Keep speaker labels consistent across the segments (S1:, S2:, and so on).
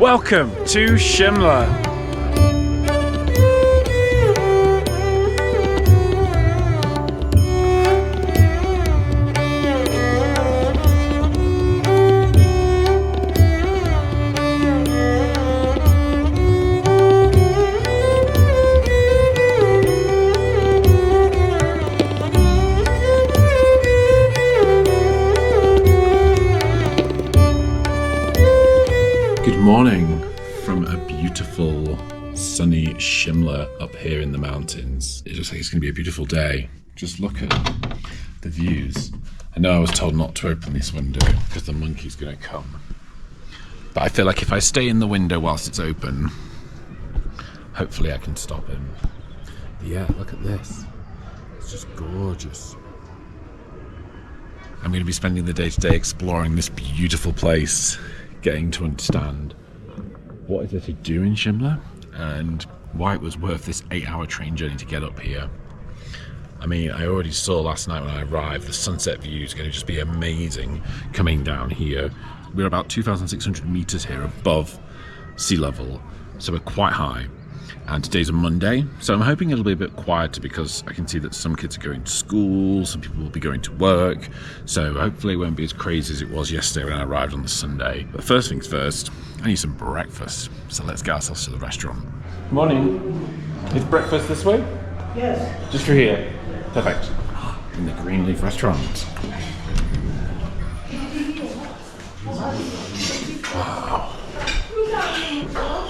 S1: Welcome to Shimla. Good morning from a beautiful sunny Shimla up here in the mountains. It looks like it's going to be a beautiful day. Just look at the views. I know I was told not to open this window because the monkey's going to come. But I feel like if I stay in the window whilst it's open, hopefully I can stop him. But yeah, look at this. It's just gorgeous. I'm going to be spending the day today exploring this beautiful place, getting to understand what is there to do in Shimla and why it was worth this 8-hour train journey to get up here. I mean, I already saw last night when I arrived, the sunset view is going to just be amazing coming down here. We're about 2,600 meters here above sea level, so we're quite high. And today's a Monday, so I'm hoping it'll be a bit quieter because I can see that some kids are going to school, some people will be going to work, so hopefully it won't be as crazy as it was yesterday when I arrived on the Sunday. But first things first, I need some breakfast, so let's get ourselves to the restaurant. Morning. Is breakfast this way?
S2: Yes.
S1: Just through here. Perfect. In the Greenleaf restaurant. Wow.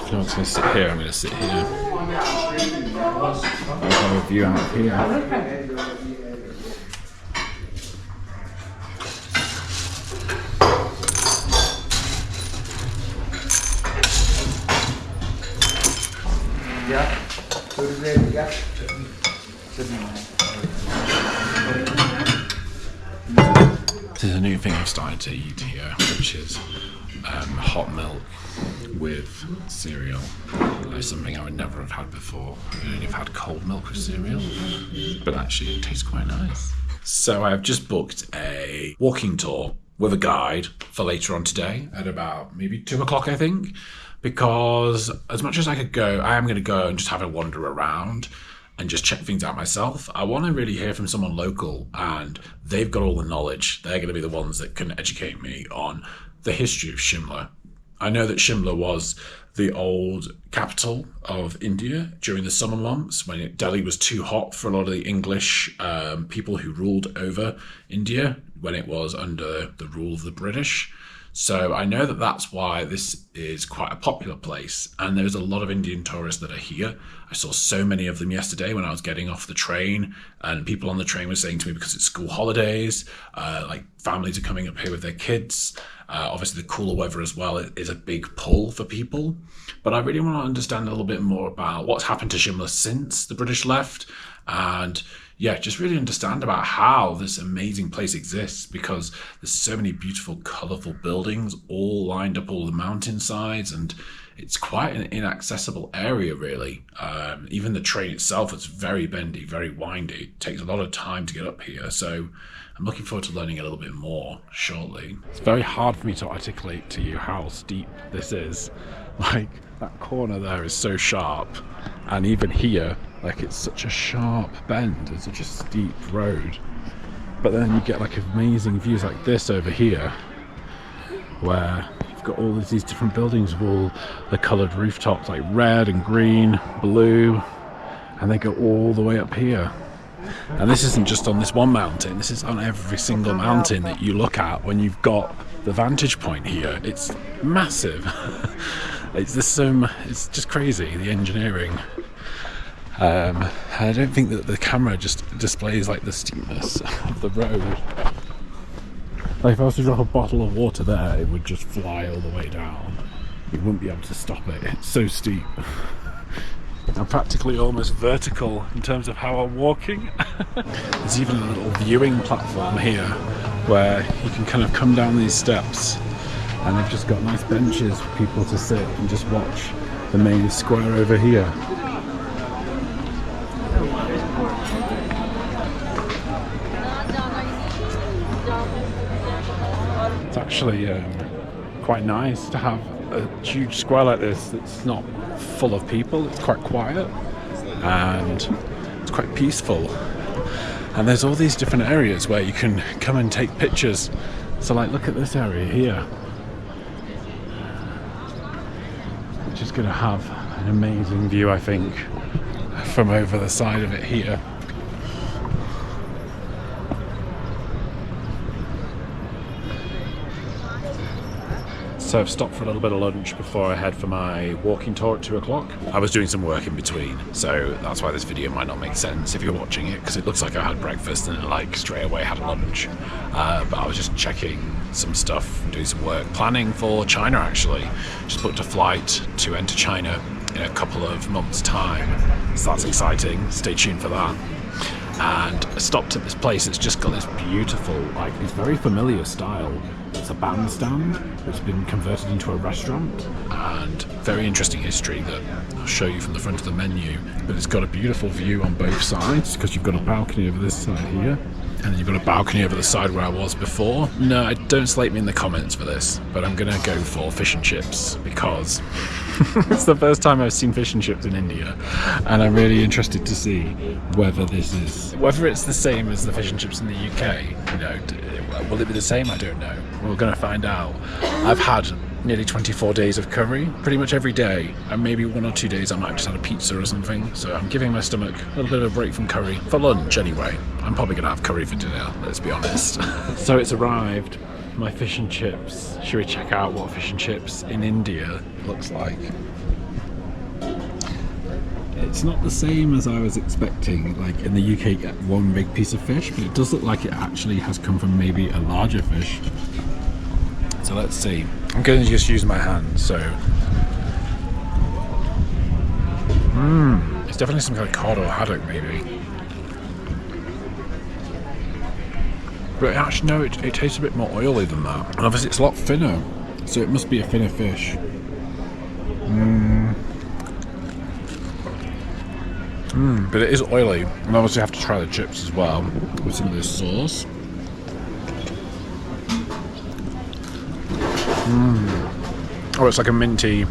S1: If no one's going to sit here, I'm going to sit here. I'll have a view out of here.
S2: Yeah.
S1: There's a new thing I've started to eat here, which is hot milk with cereal. That's something I would never have had before. I've only had cold milk with cereal, but actually it tastes quite nice. So I've just booked a walking tour with a guide for later on today at about maybe 2 o'clock, I think, because as much as I could go, I am going to go and just have a wander around and just check things out myself. I want to really hear from someone local, and they've got all the knowledge. They're going to be the ones that can educate me on the history of Shimla. I know that Shimla was the old capital of India during the summer months when Delhi was too hot for a lot of the English people who ruled over India when it was under the rule of the British. So I know that that's why this is quite a popular place, and there's a lot of Indian tourists that are here. I saw so many of them yesterday when I was getting off the train, and people on the train were saying to me because it's school holidays, like families are coming up here with their kids. Obviously the cooler weather as well is a big pull for people. But I really want to understand a little bit more about what's happened to Shimla since the British left, and yeah, just really understand about how this amazing place exists, because there's so many beautiful, colourful buildings all lined up all the mountainsides, and it's quite an inaccessible area, really. Even the train itself is very bendy, very windy. It takes a lot of time to get up here, so I'm looking forward to learning a little bit more shortly. It's very hard for me to articulate to you how steep this is. Like, that corner there is so sharp, and even here, like, it's such a sharp bend, it's such a steep road. But then you get like amazing views like this over here, where you've got all of these different buildings with all the coloured rooftops, like red and green, blue, and they go all the way up here. And this isn't just on this one mountain, this is on every single mountain that you look at when you've got the vantage point here. It's massive. It's just crazy, the engineering. I don't think that the camera just displays like the steepness of the road. Like if I was to drop a bottle of water there, it would just fly all the way down. You wouldn't be able to stop it, it's so steep. I'm practically almost vertical in terms of how I'm walking. There's even a little viewing platform here where you can kind of come down these steps, and they've just got nice benches for people to sit and just watch the main square over here. It's actually quite nice to have a huge square like this that's not full of people. It's quite quiet and it's quite peaceful. And there's all these different areas where you can come and take pictures. So like, look at this area here, which is going to have an amazing view, I think, from over the side of it here. So I've stopped for a little bit of lunch before I head for my walking tour at 2 o'clock. I was doing some work in between, so that's why this video might not make sense if you're watching it, because it looks like I had breakfast and like straight away had lunch. But I was just checking some stuff, doing some work, planning for China actually. Just booked a flight to enter China in a couple of months' time. So that's exciting, stay tuned for that. And I stopped at this place that's just got this beautiful, like this very familiar style. It's a bandstand that's been converted into a restaurant, and very interesting history that I'll show you from the front of the menu. But it's got a beautiful view on both sides, because you've got a balcony over this side here, and then you've got a balcony over the side where I was before. No, don't slate me in the comments for this, but I'm gonna go for fish and chips, because it's the first time I've seen fish and chips in India, and I'm really interested to see whether it's the same as the fish and chips in the UK. You know, will it be the same? I don't know. We're going to find out. I've had nearly 24 days of curry, pretty much every day, and maybe 1 or 2 days I might have just had a pizza or something. So I'm giving my stomach a little bit of a break from curry for lunch anyway. I'm probably going to have curry for dinner, let's be honest. So it's arrived, my fish and chips. Should we check out what fish and chips in India looks like? It's not the same as I was expecting. Like in the UK you get one big piece of fish, but it does look like it actually has come from maybe a larger fish. So let's see. I'm going to just use my hands, so... It's definitely some kind of cod or haddock maybe. But actually no, it tastes a bit more oily than that. And obviously it's a lot thinner, so it must be a thinner fish. But it is oily, and obviously I have to try the chips as well with some of this sauce. Oh, it's like a minty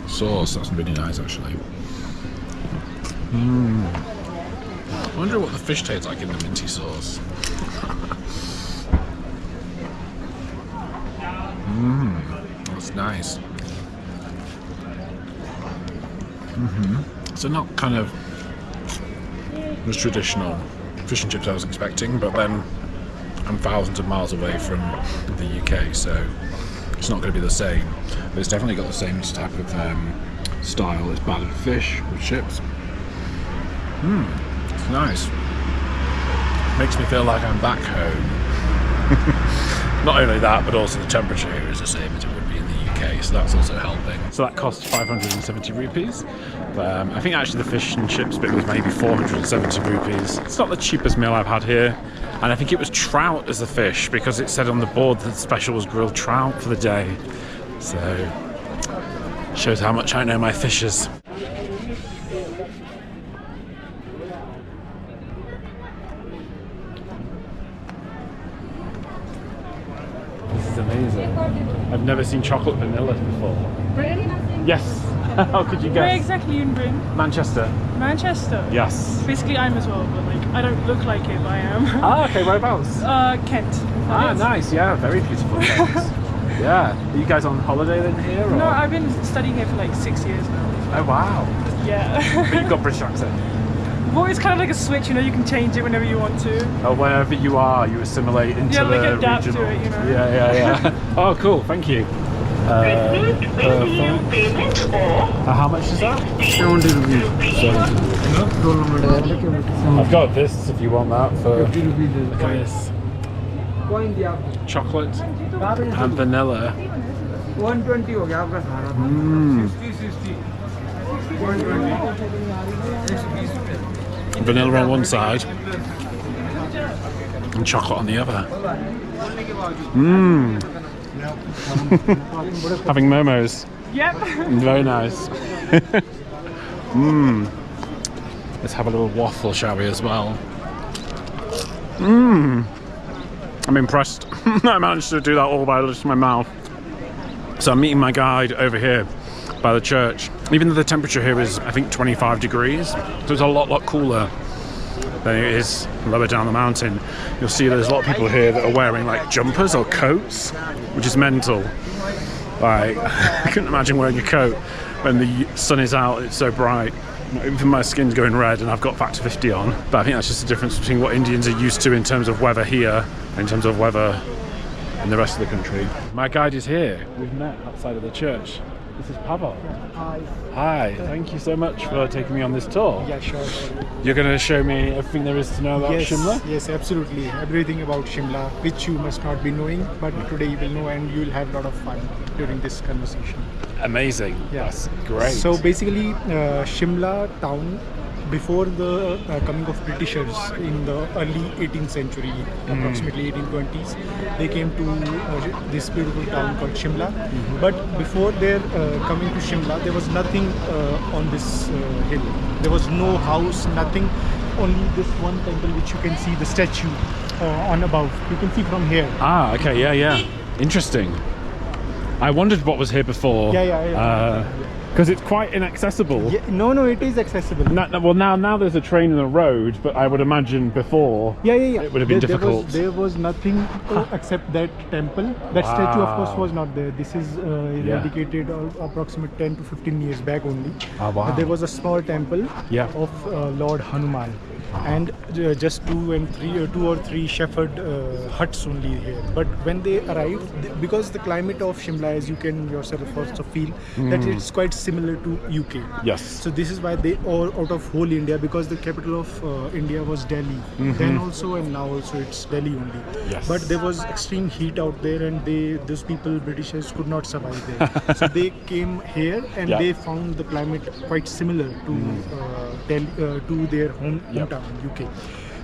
S1: sauce. That's really nice, actually. I wonder what the fish tastes like in the minty sauce. That's nice. So not kind of the traditional fish and chips I was expecting, but then I'm thousands of miles away from the UK, so it's not going to be the same. But it's definitely got the same type of style. It's battered fish with chips. It's nice. Makes me feel like I'm back home. Not only that, but also the temperature here is the same as it would be in the UK, so that's also helping. So that cost 570 rupees. I think actually the fish and chips bit was maybe 470 rupees. It's not the cheapest meal I've had here, and I think it was trout as the fish, because it said on the board that the special was grilled trout for the day. So shows how much I know my fishes. This is amazing. I've never seen chocolate vanilla before.
S2: Really?
S1: Yes. How could you guess?
S2: Where exactly you in Britain?
S1: Manchester.
S2: Manchester?
S1: Yes.
S2: Basically I'm as well, but like I don't look like it, but I am.
S1: Ah, okay, whereabouts?
S2: Kent.
S1: Ah, nice, yeah, very beautiful Kent. Yeah. Are you guys on holiday then here? Or?
S2: No, I've been studying here for like 6 years now.
S1: Oh wow.
S2: Yeah.
S1: But you've got British accent.
S2: Well, it's kind of like a switch, you know, you can change it whenever you want to.
S1: Oh, wherever you are, you assimilate into
S2: yeah, like
S1: the
S2: adapt
S1: regional.
S2: to it, you know.
S1: Yeah. Oh, cool, thank you. How much is that?
S3: 70 rupees.
S1: I've got this if you want that for
S3: 50 rupees.
S1: look at this. Chocolate and vanilla.
S3: 120 हो गया आपका सारा. 60. 120.
S1: Vanilla on one side and chocolate on the other. Having momos.
S2: Yep.
S1: Very nice. Let's have a little waffle, shall we, as well? I'm impressed. I managed to do that all by just my mouth. So I'm meeting my guide over here by the church. Even though the temperature here is, I think, 25 degrees, so it's a lot cooler than it is lower down the mountain. You'll see there's a lot of people here that are wearing like jumpers or coats, which is mental. Like, I couldn't imagine wearing a coat when the sun is out, it's so bright. Even my skin's going red and I've got factor 50 on. But I think that's just the difference between what Indians are used to in terms of weather here, in terms of weather in the rest of the country. My guide is here. We've met outside of the church. This is Pawan.
S3: Hi.
S1: Hi, thank you so much for taking me on this tour.
S3: Yeah, sure.
S1: You're going to show me everything there is to know about Shimla?
S3: Yes, absolutely. Everything about Shimla, which you must not be knowing, but today you will know and you will have a lot of fun during this conversation.
S1: Amazing.
S3: Yeah.
S1: That's great.
S3: So basically, Shimla town, before the coming of Britishers in the early 18th century, approximately 1820s, they came to this beautiful town called Shimla. But before their coming to Shimla, there was nothing on this hill. There was no house, nothing. Only this one temple, which you can see the statue on above. You can see from here.
S1: Ah, okay, yeah. Interesting. I wondered what was here before. Because it's quite inaccessible.
S3: Yeah, no, it is accessible.
S1: Well, now there's a train in the road, but I would imagine before it would have been difficult.
S3: There was nothing except that temple. That statue, of course, was not there. This is dedicated approximately 10 to 15 years back only.
S1: Wow.
S3: There was a small temple of Lord Hanuman. And just two or three shepherd huts only here. But when they arrived, because the climate of Shimla, as you can yourself also feel, that it's quite similar to UK.
S1: Yes.
S3: So this is why they all out of whole India, because the capital of India was Delhi. Then also and now also it's Delhi only.
S1: Yes.
S3: But there was extreme heat out there, and those people, Britishers, could not survive there. So they came here and they found the climate quite similar to Delhi, to their hometown, UK.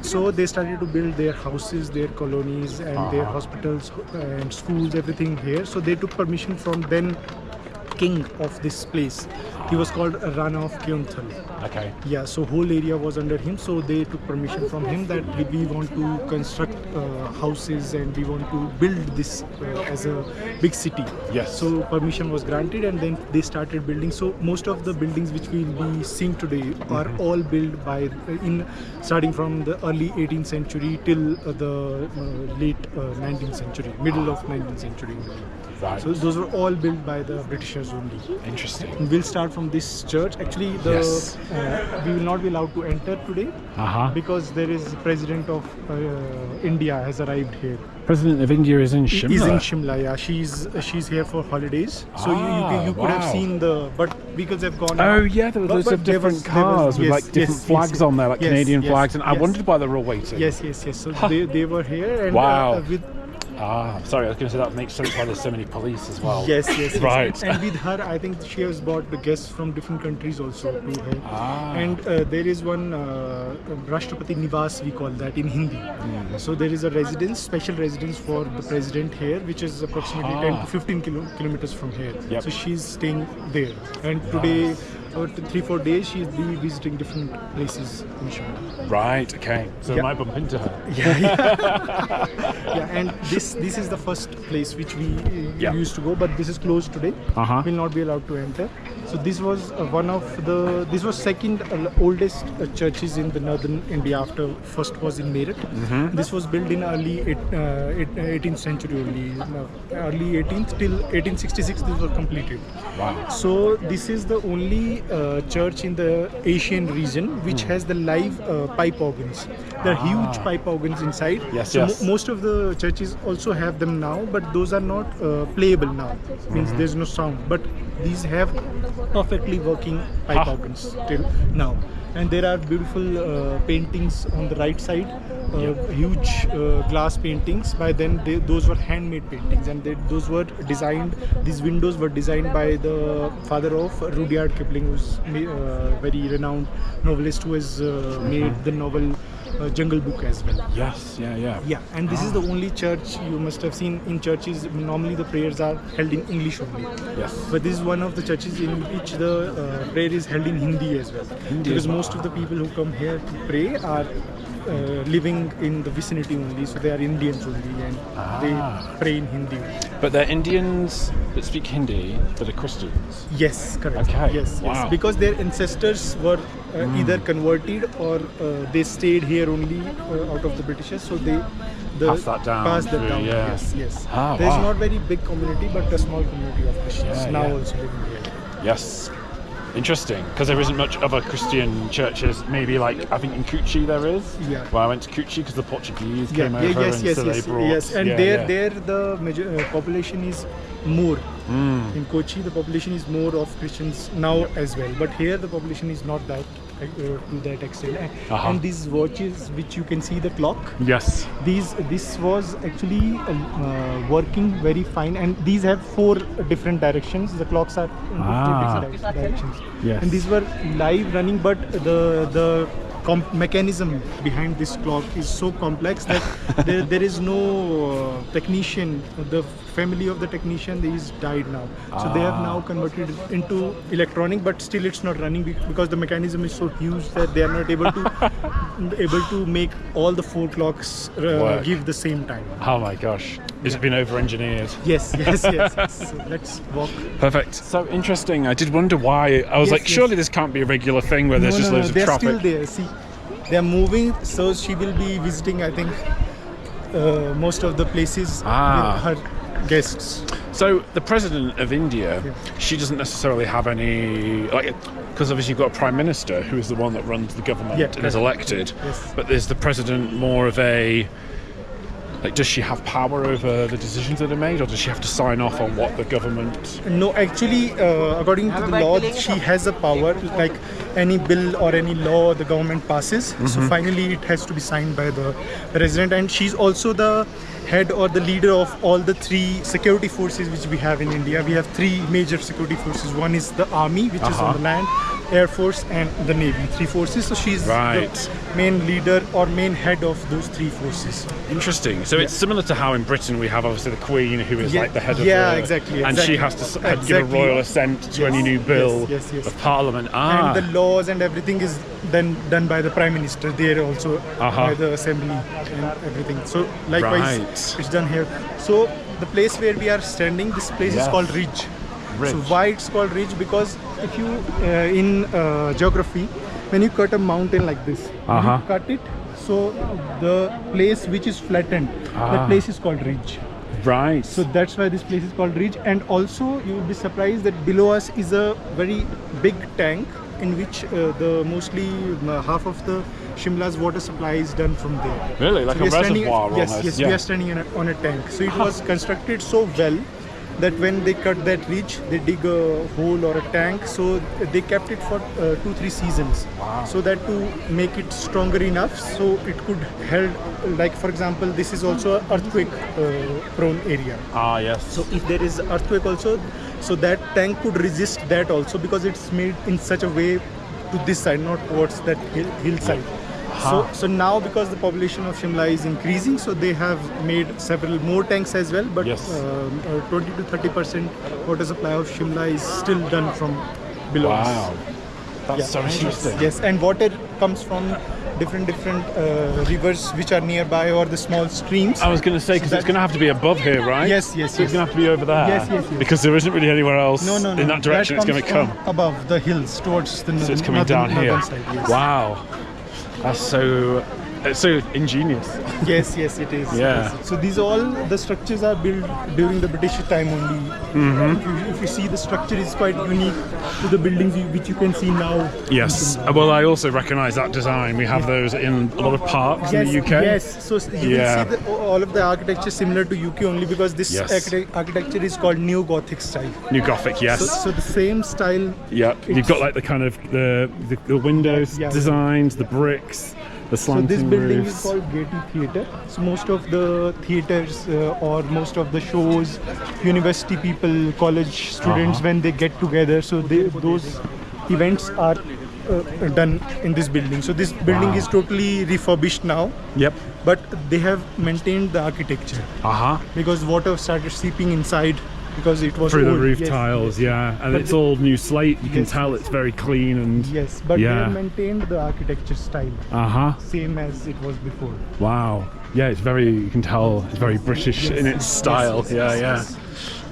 S3: So they started to build their houses, their colonies, and their hospitals and schools, everything here. So they took permission from then king of this place. He was called Rana of Kyonthal.
S1: Okay.
S3: Yeah, so whole area was under him. So they took permission from him that we want to construct houses and we want to build this as a big city.
S1: Yes.
S3: So permission was granted, and then they started building. So most of the buildings which we will be seeing today are all built by starting from the early 18th century till the late 19th century, middle of 19th century.
S1: Right.
S3: So those were all built by the Britishers only.
S1: Interesting.
S3: We'll start from this church. Actually, we will not be allowed to enter today because there is President of India has arrived here.
S1: President of India is in Shimla?
S3: Is in Shimla, yeah. She's here for holidays. So you could have seen but because they've gone out.
S1: Oh yeah, there were different cars with like different flags on there, like Canadian flags, and I wondered why they were all waiting.
S3: Yes. So they were here, and with
S1: sorry, I was going to say that makes sense why there's so many police as well.
S3: Yes.
S1: Right.
S3: And with her, I think she has brought the guests from different countries also to her. And there is one Rashtrapati Niwas, we call that in Hindi. So there is a special residence for the president here, which is approximately 10 to 15 kilometers from here.
S1: Yep.
S3: So she's staying there. And today, 3-4 days, she'll be visiting different places in Shimla.
S1: Right, okay. So I might bump into her.
S3: Yeah, and this is the first place which we used to go, but this is closed today. Will not be allowed to enter. So this was this was second oldest churches in the northern India after first was in Meerut. This was built in early 18th century only, early 18th till 1866 this was completed.
S1: Wow.
S3: So this is the only church in the Asian region which has the live pipe organs. There are huge pipe organs inside.
S1: Yes.
S3: Most of the churches also have them now, but those are not playable now. Means there's no sound. But these have perfectly working pipe organs till now. And there are beautiful paintings on the right side, huge glass paintings. By then, those were handmade paintings, and those were designed. These windows were designed by the father of Rudyard Kipling, who's a very renowned novelist who has made the novel Jungle Book as well.
S1: Yes, yeah.
S3: Yeah, and this is the only church you must have seen. In churches, normally the prayers are held in English only.
S1: Yes.
S3: But this is one of the churches in which the prayer is held in Hindi as well. Because most of the people who come here to pray are living in the vicinity only, so they are Indians only, and they pray in Hindi.
S1: But they're Indians that speak Hindi that are Christians.
S3: Yes, correct.
S1: Okay.
S3: Yes,
S1: Wow.
S3: yes. Because their ancestors were either converted or they stayed here only out of the Britishers, so they
S1: Passed that down
S3: Passed that
S1: through,
S3: down.
S1: yeah.
S3: Yes, yes.
S1: Ah,
S3: There's
S1: wow.
S3: not very big community, but a small community of Christians
S1: Yeah,
S3: now
S1: yeah.
S3: also living here.
S1: Yes. Interesting, because there isn't much other Christian churches. Maybe like I think in Cucci there is.
S3: Yeah.
S1: Well, I went to Cucci because the Portuguese came over,
S3: yes,
S1: and
S3: yes,
S1: so
S3: yes,
S1: they brought.
S3: yes. And
S1: yeah,
S3: there,
S1: yeah.
S3: there the major population is more. In Kochi, the population is more of Christians now as well. But here, the population is not that to that extent. And these watches, which you can see the clock.
S1: Yes.
S3: This was actually working very fine, and these have 4 different directions. The clocks are in 4 different directions.
S1: Yes.
S3: And these were live running, but the mechanism behind this clock is so complex that there is no technician. The family of the technician is died now, so they have now converted it into electronic, but still it's not running because the mechanism is so huge that they are not able to make all the 4 clocks give the same time.
S1: Oh my gosh, it's been over-engineered.
S3: Yes. So let's walk.
S1: Perfect. So interesting. I did wonder why. I was like, surely this can't be a regular thing where there's just loads of
S3: they're
S1: traffic.
S3: still there. See, they're moving, so she will be visiting, I think, most of the places with her guests.
S1: So the president of India, she doesn't necessarily have any, like, because obviously you've got a prime minister who is the one that runs the government and is elected.
S3: Yes.
S1: But is the president more of a, like, does she have power over the decisions that are made, or does she have to sign off on what the government?
S3: No, actually, according to the law, she has a power. Like any bill or any law the government passes, so finally it has to be signed by the president, and she's also the head or the leader of all the 3 security forces which we have in India. We have 3 major security forces. One is the army, which is on the land, Air Force, and the Navy. 3 forces. So she's the main leader or main head of those 3 forces.
S1: Interesting. So it's similar to how in Britain we have obviously the Queen, who is like the head of
S3: exactly.
S1: And she has to give a royal assent to any new bill of Parliament.
S3: And the laws and everything is then done by the Prime Minister there also, by the Assembly and everything. So likewise, it's done here. So the place where we are standing, this place is called Ridge. So why it's called Ridge? Because if you, in geography, when you cut a mountain like this, you cut it, so the place which is flattened, that place is called Ridge.
S1: Right.
S3: So that's why this place is called Ridge. And also you will be surprised that below us is a very big tank in which the mostly half of the Shimla's water supply is done from there.
S1: Really? Like a reservoir almost?
S3: Yes, we are standing on a tank. So it was constructed so well that when they cut that ridge, they dig a hole or a tank, so they kept it for 2-3 seasons. So that to make it stronger enough, so it could held, like for example, this is also an earthquake prone area.
S1: Yes.
S3: So if there is earthquake also, so that tank could resist that also, because it's made in such a way to this side, not towards that hillside. So now, because the population of Shimla is increasing, so they have made several more tanks as well, but 20 to 30% water supply of Shimla is still done from below us.
S1: Wow, that's so interesting.
S3: Yes, and water comes from different rivers which are nearby, or the small streams.
S1: I was going to say, because it's going to have to be above here, right?
S3: Yes.
S1: So it's going to have to be over there.
S3: Yes.
S1: Because there isn't really anywhere else
S3: No.
S1: in that direction it's going to come.
S3: Above the hills towards the
S1: So it's coming down here.
S3: Side, yes.
S1: Wow, that's so ingenious.
S3: Yes, it is.
S1: Yeah.
S3: So these all the structures are built during the British time only. If you see, the structure is quite unique to the buildings which you can see now.
S1: Yes. Well, I also recognise that design. We have those in a lot of parks in the UK.
S3: Yes. So you will see all of the architecture similar to UK only, because this architecture is called New Gothic Style.
S1: New Gothic, yes.
S3: So the same style.
S1: Yeah. You've got like the kind of the windows designs, the bricks.
S3: So this building is called Gaiety Theatre. So most of the theatres or most of the shows, university people, college students, when they get together, so those events are done in this building. So this building is totally refurbished now.
S1: Yep.
S3: But they have maintained the architecture. Because water started seeping inside, because it was
S1: Through the
S3: old.
S1: roof
S3: Yes,
S1: tiles,
S3: yes.
S1: yeah. And
S3: But
S1: it's all new slate. You can
S3: Yes,
S1: tell
S3: yes.
S1: it's very clean and...
S3: Yes, but
S1: Yeah.
S3: they have maintained the architecture style,
S1: Uh-huh.
S3: same as it was before.
S1: Wow. Yeah, it's very, you can tell it's very British in its style.
S3: Yes,
S1: Yeah,
S3: yes,
S1: yeah.
S3: yes.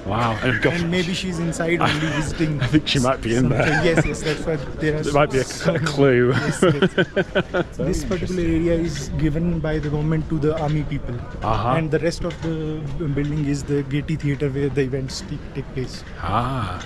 S1: Wow. And,
S3: And maybe she's inside only visiting.
S1: I think she might be in there.
S3: something. Yes, yes, that's why there are.
S1: It might be a clue.
S3: Yes, yes. This particular area is given by the government to the army people, and the rest of the building is the Gaiety Theatre where the events take place.
S1: Ah.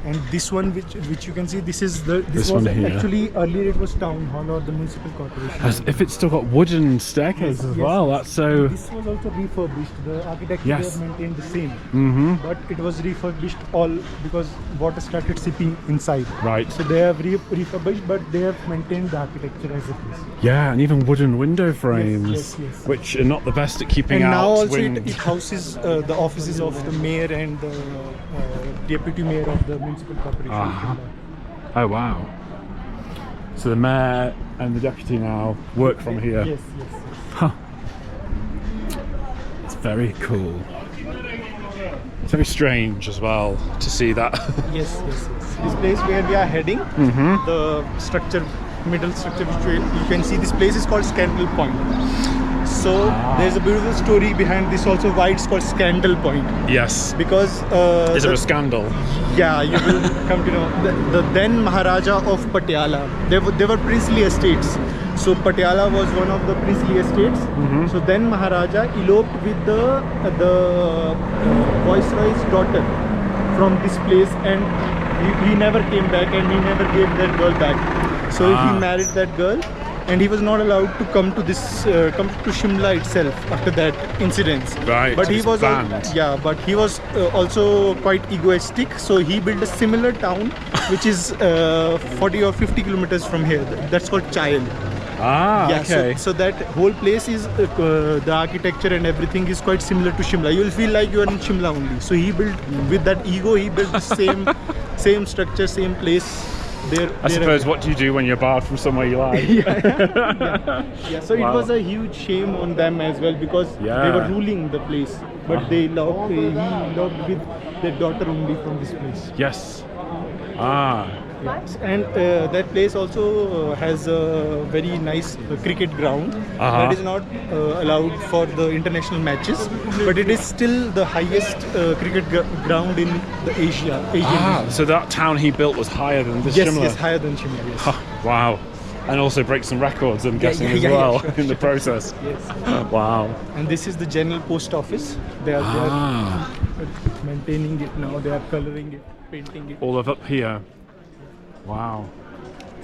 S3: And this one, which you can see, this is
S1: This
S3: was
S1: one here.
S3: actually earlier it was town hall or the municipal corporation.
S1: As if it's still got wooden staircases as well. That's so...
S3: This was also refurbished. The architecture
S1: Yes.
S3: they have maintained the same, but it was refurbished all because water started seeping inside.
S1: Right.
S3: So they have refurbished, but they have maintained the architecture as it is.
S1: Yeah, and even wooden window frames,
S3: yes, yes.
S1: which are not the best at keeping
S3: And
S1: out
S3: now also
S1: wind.
S3: it houses the offices of the mayor and the deputy mayor of the municipal corporation.
S1: Uh-huh. Oh wow! So the mayor and the deputy now work from here.
S3: Yes, yes, yes.
S1: Huh. It's very cool. It's very strange as well to see that.
S3: Yes, yes, yes. This place where we are heading, the structure, middle structure, which you can see, this place is called Scandal Point. So there's a beautiful story behind this also, why it's called Scandal Point.
S1: Yes.
S3: Because
S1: Is there a scandal?
S3: yeah, you will come to know the then Maharaja of Patiala. They were princely estates. So Patiala was one of the princely estates. So then Maharaja eloped with the viceroy's daughter from this place, and he never came back, and he never gave that girl back. So he married that girl, and he was not allowed to come to this come to Shimla itself after that incident.
S1: Right,
S3: But
S1: so
S3: he
S1: it's
S3: was
S1: banned.
S3: but he was also quite egoistic, so he built a similar town which is 40 or 50 kilometers from here. That's called Child.
S1: Ah,
S3: Yeah,
S1: okay.
S3: so that whole place is the architecture and everything is quite similar to Shimla. You will feel like you are in Shimla only. So he built with that ego. He built the same structure, same place.
S1: I suppose, what do you do when you're barred from somewhere you like?
S3: Yeah. So
S1: Wow.
S3: it was a huge shame on them as well, because
S1: Yeah.
S3: they were ruling the place, but he loved with their daughter only from this place.
S1: Yes. Ah.
S3: Yes. And that place also has a very nice cricket ground that is not allowed for the international matches, but it is still the highest cricket ground in the Asian region.
S1: So that town he built was higher than this
S3: Yes,
S1: Shimla?
S3: yes, higher than Shimla. Yes.
S1: Huh, wow. And also break some records, I'm guessing, as well,
S3: sure,
S1: in the process.
S3: Yes.
S1: Wow.
S3: And this is the general post office. They are maintaining it now. They are coloring it, painting it.
S1: All of up here. Wow.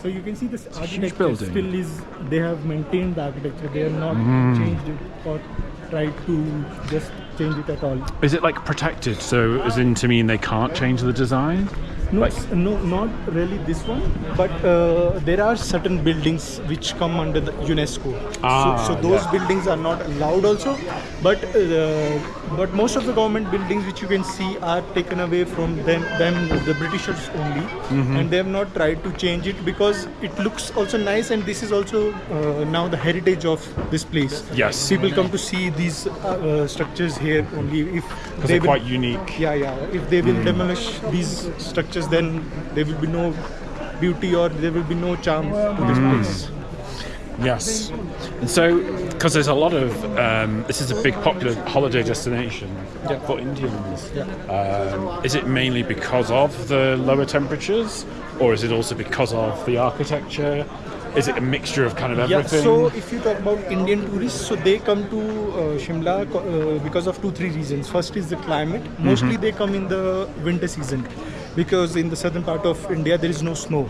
S3: So you can see this
S1: huge
S3: architecture
S1: building.
S3: still is. They have maintained the architecture. They have not changed it or tried to just change it at all.
S1: Is it like protected? So, as in to mean they can't change the design?
S3: No, no, not really this one. But there are certain buildings which come under the UNESCO. So those buildings are not allowed also. But most of the government buildings which you can see are taken away from them the Britishers only, and they have not tried to change it because it looks also nice, and this is also now the heritage of this place.
S1: Yes.
S3: People come to see these structures here only if
S1: Because they're quite unique.
S3: Yeah. If they will demolish these structures, then there will be no beauty or there will be no charm to this place.
S1: Yes. And so, because there's a lot of, this is a big popular holiday destination for Indians. Is it mainly because of the lower temperatures, or is it also because of the architecture? Is it a mixture of kind of everything?
S3: Yeah, so if you talk about Indian tourists, so they come to Shimla because of 2-3 reasons. First is the climate. Mostly they come in the winter season because in the southern part of India there is no snow.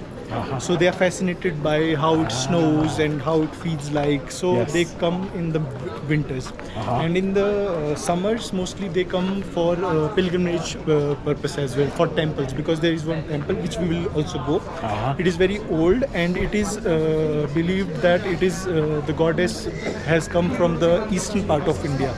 S3: So they are fascinated by how it snows and how it feels like. So they come in the winters. And in the summers, mostly they come for pilgrimage purpose as well, for temples, because there is one temple which we will also go. It is very old, and it is believed that it is the goddess has come from the eastern part of India.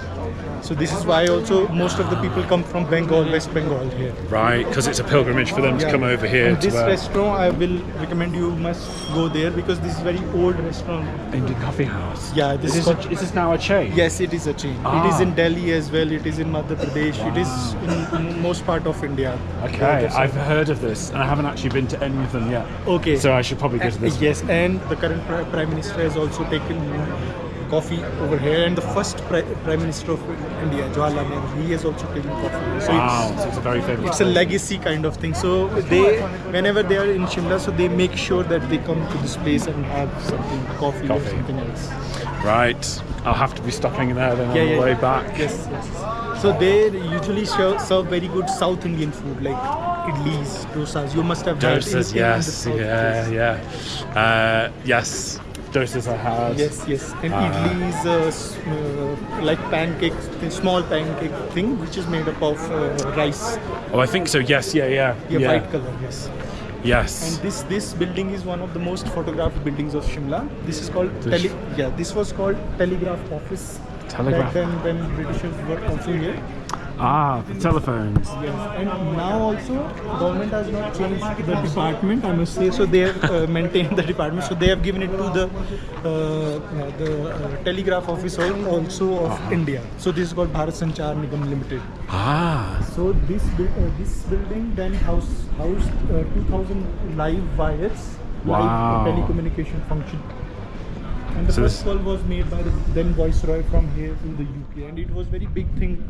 S3: So this is why also most of the people come from Bengal, West Bengal here.
S1: Right, because it's a pilgrimage for them to come over here.
S3: And
S1: to
S3: this restaurant, I will recommend you must go there because this is very old restaurant.
S1: Indian Coffee House.
S3: Yeah, this
S1: Is this now a chain?
S3: Yes, it is a chain. It is in Delhi as well. It is in Madhya Pradesh. It is in most part of India.
S1: Okay, I've heard of this, and I haven't actually been to any of them yet.
S3: Okay.
S1: So I should probably go to this.
S3: Yes, and the current Prime Minister has also taken coffee over here, and the first Prime Minister of India, Jawaharlal Nehru, he has also taken coffee. So
S1: So it's a very famous.
S3: it's a legacy kind of thing. So they, whenever they are in Shimla, so they make sure that they come to this place and have something, coffee. Or something else.
S1: Right, I'll have to be stopping there then on the way back.
S3: Yes. So they usually serve very good South Indian food like idlis, dosas. You must have had
S1: Dosas,
S3: in the
S1: yes,
S3: South.
S1: yes. Dosas I had.
S3: Yes. And idli is like pancakes, small pancake thing which is made up of rice.
S1: Oh, I think so. Yes, yeah.
S3: White color. Yes.
S1: Yes.
S3: And this building is one of the most photographed buildings of Shimla. This is called this was called Telegraph Office.
S1: Telegraph.
S3: Back then when Britishers were also here.
S1: The telephones.
S3: Yes, and now also government has not changed the department, I must say. So they have maintained the department. So they have given it to the Telegraph Office also of India. So this is called Bharat Sanchar Nigam Limited. So this building then housed 2,000 live wires, live telecommunication function. And the first call was made by the then Viceroy from here to the UK, and it was very big thing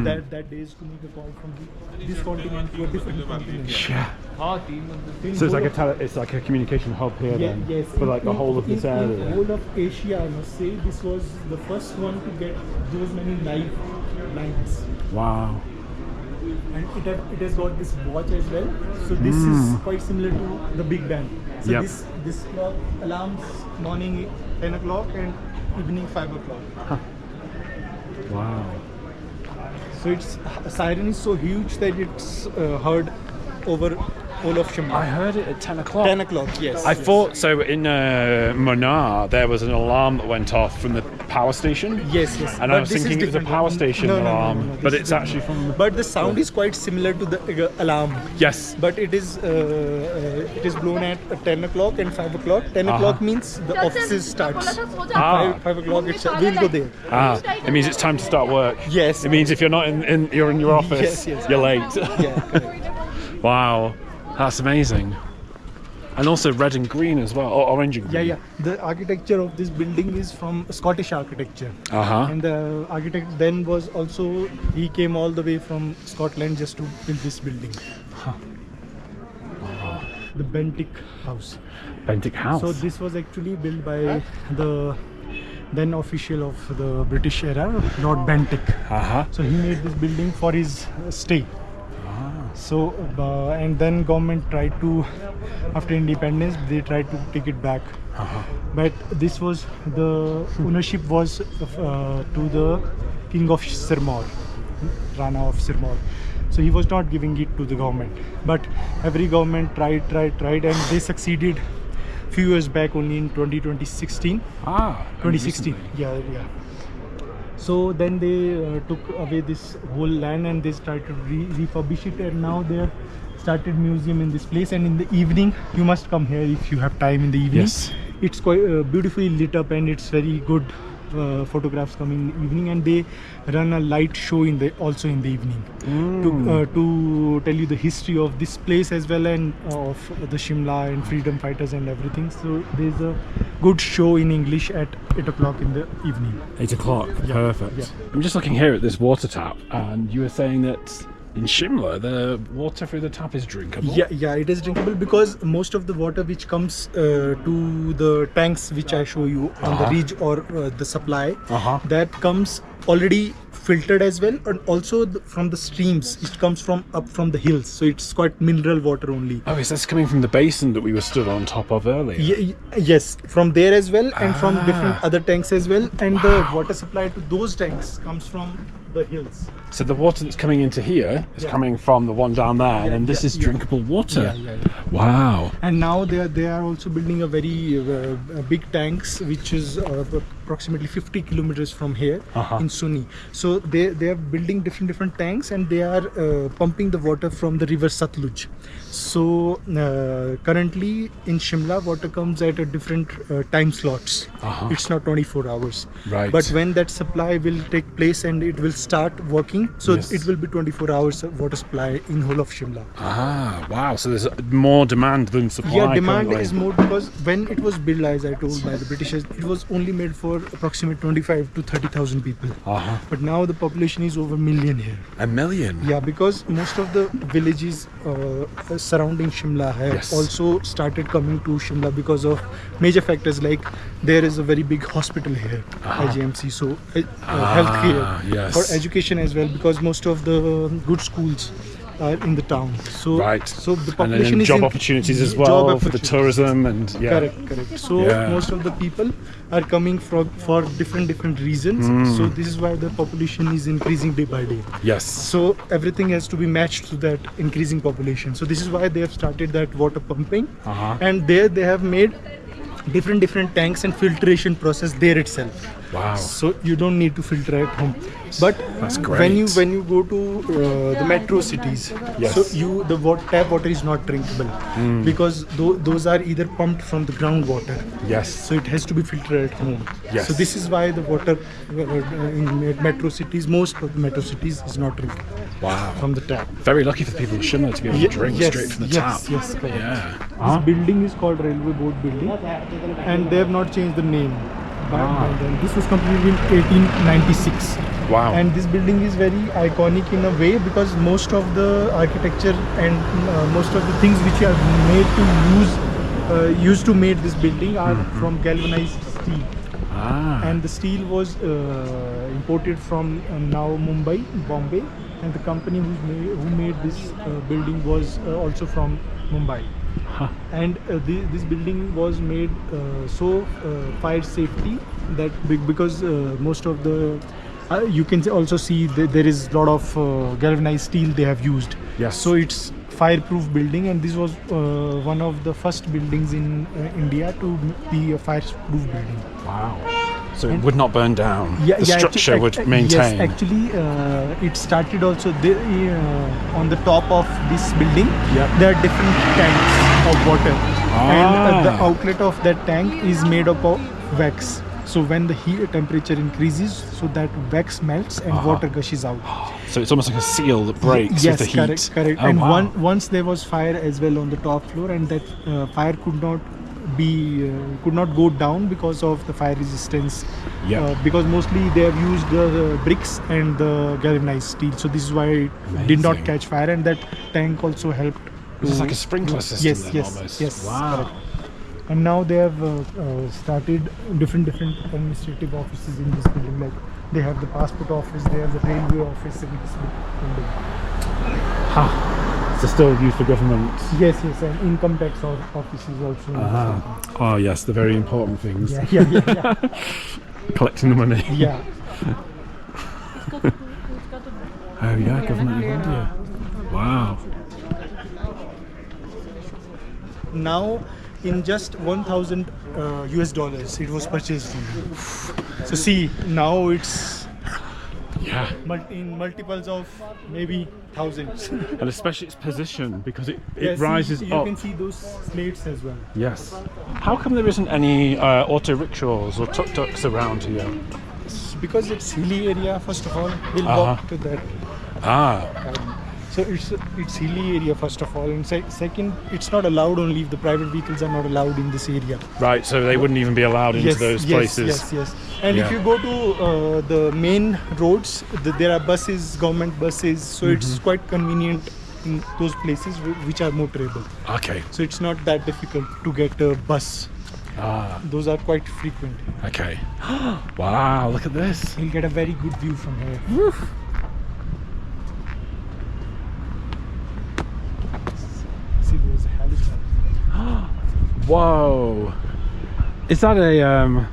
S3: that days to make a call from this continent to a different continent.
S1: Yeah. So it's like a communication hub here then,
S3: yes,
S1: for like the whole of this area.
S3: In the whole of Asia, I must say, this was the first one to get those many live lines.
S1: Wow.
S3: And it has got this watch as well. So this is quite similar to the Big Bang. So this clock alarms morning 10 o'clock and evening 5 o'clock.
S1: Wow.
S3: So its siren is so huge that it's heard over all of Shimla.
S1: I heard it at 10 o'clock.
S3: 10 o'clock, yes.
S1: I thought so. In Munnar, there was an alarm that went off from the power station.
S3: Yes.
S1: And I was thinking it was a power station alarm,
S3: no,
S1: but it's actually from.
S3: But the sound is quite similar to the alarm.
S1: Yes.
S3: But it is blown at 10 o'clock and 5 o'clock. 10 o'clock means the offices starts. 5 o'clock we'll go there.
S1: It means it's time to start work.
S3: Yes.
S1: It means if you're not you're in your office, you're late.
S3: Yeah, correct.
S1: Wow. That's amazing. And also red and green as well, or orange and green.
S3: Yeah. The architecture of this building is from Scottish architecture. And the architect then was also, he came all the way from Scotland just to build this building. The Bentinck House.
S1: Bentinck House.
S3: So this was actually built by the then official of the British era, Lord Bentinck. So he made this building for his stay. So and then government tried to, after independence, they tried to take it back. But this was, the ownership was to the King of Sirmaur, Rana of Sirmaur. So he was not giving it to the government. But every government tried, and they succeeded few years back, only in 2016. 2016. Yeah. So then they took away this whole land and they started to refurbish it, and now they have started museum in this place. And in the evening, you must come here if you have time in the evening.
S1: Yes.
S3: It's quite beautifully lit up, and it's very good photographs coming in the evening, and they run a light show also in the evening to tell you the history of this place as well, and of the Shimla and freedom fighters and everything. So there's a good show in English at 8 o'clock in the evening.
S1: 8 o'clock, perfect.
S3: Yeah.
S1: I'm just looking here at this water tap, and you were saying that in Shimla the water through the tap is drinkable.
S3: Yeah, it is drinkable because most of the water which comes to the tanks which I show you on the ridge or the supply, that comes already filtered as well, and also from the streams. It comes up from the hills, so it's quite mineral water only.
S1: Oh, is this coming from the basin that we were stood on top of earlier?
S3: Yes, from there as well, and from different other tanks as well, and the water supply to those tanks comes from the hills.
S1: So the water that's coming into here is coming from the one down there, and this is drinkable water.
S3: Wow. And now they are also building a very big tanks which is approximately 50 kilometers from here in Sunni. So they are building different tanks, and they are pumping the water from the river Satluj. So currently in Shimla, water comes at a different time slots. It's not 24 hours.
S1: Right.
S3: But when that supply will take place and it will start working, so
S1: Yes.
S3: it will be 24 hours of water supply in whole of Shimla.
S1: Wow. So there's more demand than supply.
S3: Yeah, demand
S1: currently.
S3: is more because when it was built, as I told, by the Britishers, it was only made for approximately 25 to 30,000 people. But now the population is over a million here.
S1: 1 million.
S3: Yeah, because most of the villages surrounding Shimla have
S1: Yes.
S3: also started coming to Shimla because of major factors like there is a very big hospital here, IGMC, so healthcare,
S1: yes.
S3: for education as well, because most of the good schools are in the town. So,
S1: Right.
S3: so the
S1: And
S3: population
S1: then
S3: is
S1: job
S3: in-
S1: opportunities as
S3: job
S1: well for the
S3: opportunities.
S1: tourism and
S3: Correct. So
S1: Yeah.
S3: most of the people are coming for different reasons. So this is why the population is increasing day by day.
S1: Yes.
S3: So everything has to be matched to that increasing population. So this is why they have started that water pumping, and there they have made different tanks and filtration process there itself.
S1: Wow.
S3: So you don't need to filter at home. But
S1: That's
S3: when you
S1: great.
S3: go to the metro cities,
S1: Yes.
S3: so tap water is not drinkable because those are either pumped from the groundwater.
S1: Yes.
S3: So it has to be filtered at home.
S1: Yes.
S3: So this is why the water in metro cities, most of the metro cities, is not drinkable
S1: Wow.
S3: from the tap.
S1: Very lucky for the people in Shimla to be able to drink
S3: Yes,
S1: straight from the
S3: yes,
S1: tap.
S3: yes, correct.
S1: Yeah.
S3: This building is called Railway Board Building, and they have not changed the name. By then. This was completed in 1896.
S1: Wow.
S3: And this building is very iconic in a way because most of the architecture and most of the things which are made to used to make this building are from galvanized steel. And the steel was imported from now Bombay, and the company who made this building was also from Mumbai. And this building was made so fire safety that because most of the you can also see that there is a lot of galvanized steel they have used.
S1: Yes.
S3: So it's fireproof building, and this was one of the first buildings in India to be a fireproof building.
S1: Wow. So it would not burn down.
S3: Yeah,
S1: The structure would maintain.
S3: Yes, actually, it started also on the top of this building.
S1: Yep.
S3: There are different tanks of water, and the outlet of that tank is made up of wax. So when the heat temperature increases, so that wax melts and water gushes out.
S1: So it's almost like a seal that breaks
S3: Yes,
S1: with the heat.
S3: correct.
S1: Oh,
S3: And
S1: wow.
S3: once there was fire as well on the top floor, and that fire could not go down because of the fire resistance.
S1: Yeah.
S3: Because mostly they have used the bricks and the galvanized steel, so this is why it did not
S1: Amazing.
S3: catch fire, and that tank also helped.
S1: It's like a sprinkler system
S3: Yes,
S1: then,
S3: yes,
S1: almost.
S3: yes.
S1: Wow.
S3: correct. And now they have started different administrative offices in this building. Like they have the passport office, they have the railway office in this building.
S1: So still used for government.
S3: Yes, and income tax offices also. in this building.
S1: Oh yes, the very important things.
S3: Yeah.
S1: Collecting the money.
S3: Yeah.
S1: Oh yeah, government of India. Wow.
S3: Now, in just 1,000 US dollars, it was purchased. So see, now it's
S1: Yeah.
S3: in multiples of maybe thousands.
S1: And especially its position, because it
S3: Yes,
S1: rises
S3: you
S1: up.
S3: can see those slates as well.
S1: Yes. How come there isn't any auto rickshaws or tuk-tuks around here?
S3: Because it's hilly area, first of all, we'll walk to that. So it's hilly area first of all, and second, it's not allowed only if the private vehicles are not allowed in this area.
S1: Right, so they wouldn't even be allowed into those places.
S3: Yes. And
S1: Yeah.
S3: if you go to the main roads, there are buses, government buses, so it's quite convenient in those places which are motorable.
S1: Okay.
S3: So it's not that difficult to get a bus. Those are quite frequent.
S1: Okay. Wow, look at this.
S3: You'll get a very good view from here. See, there's a helicopter.
S1: Whoa. Is that a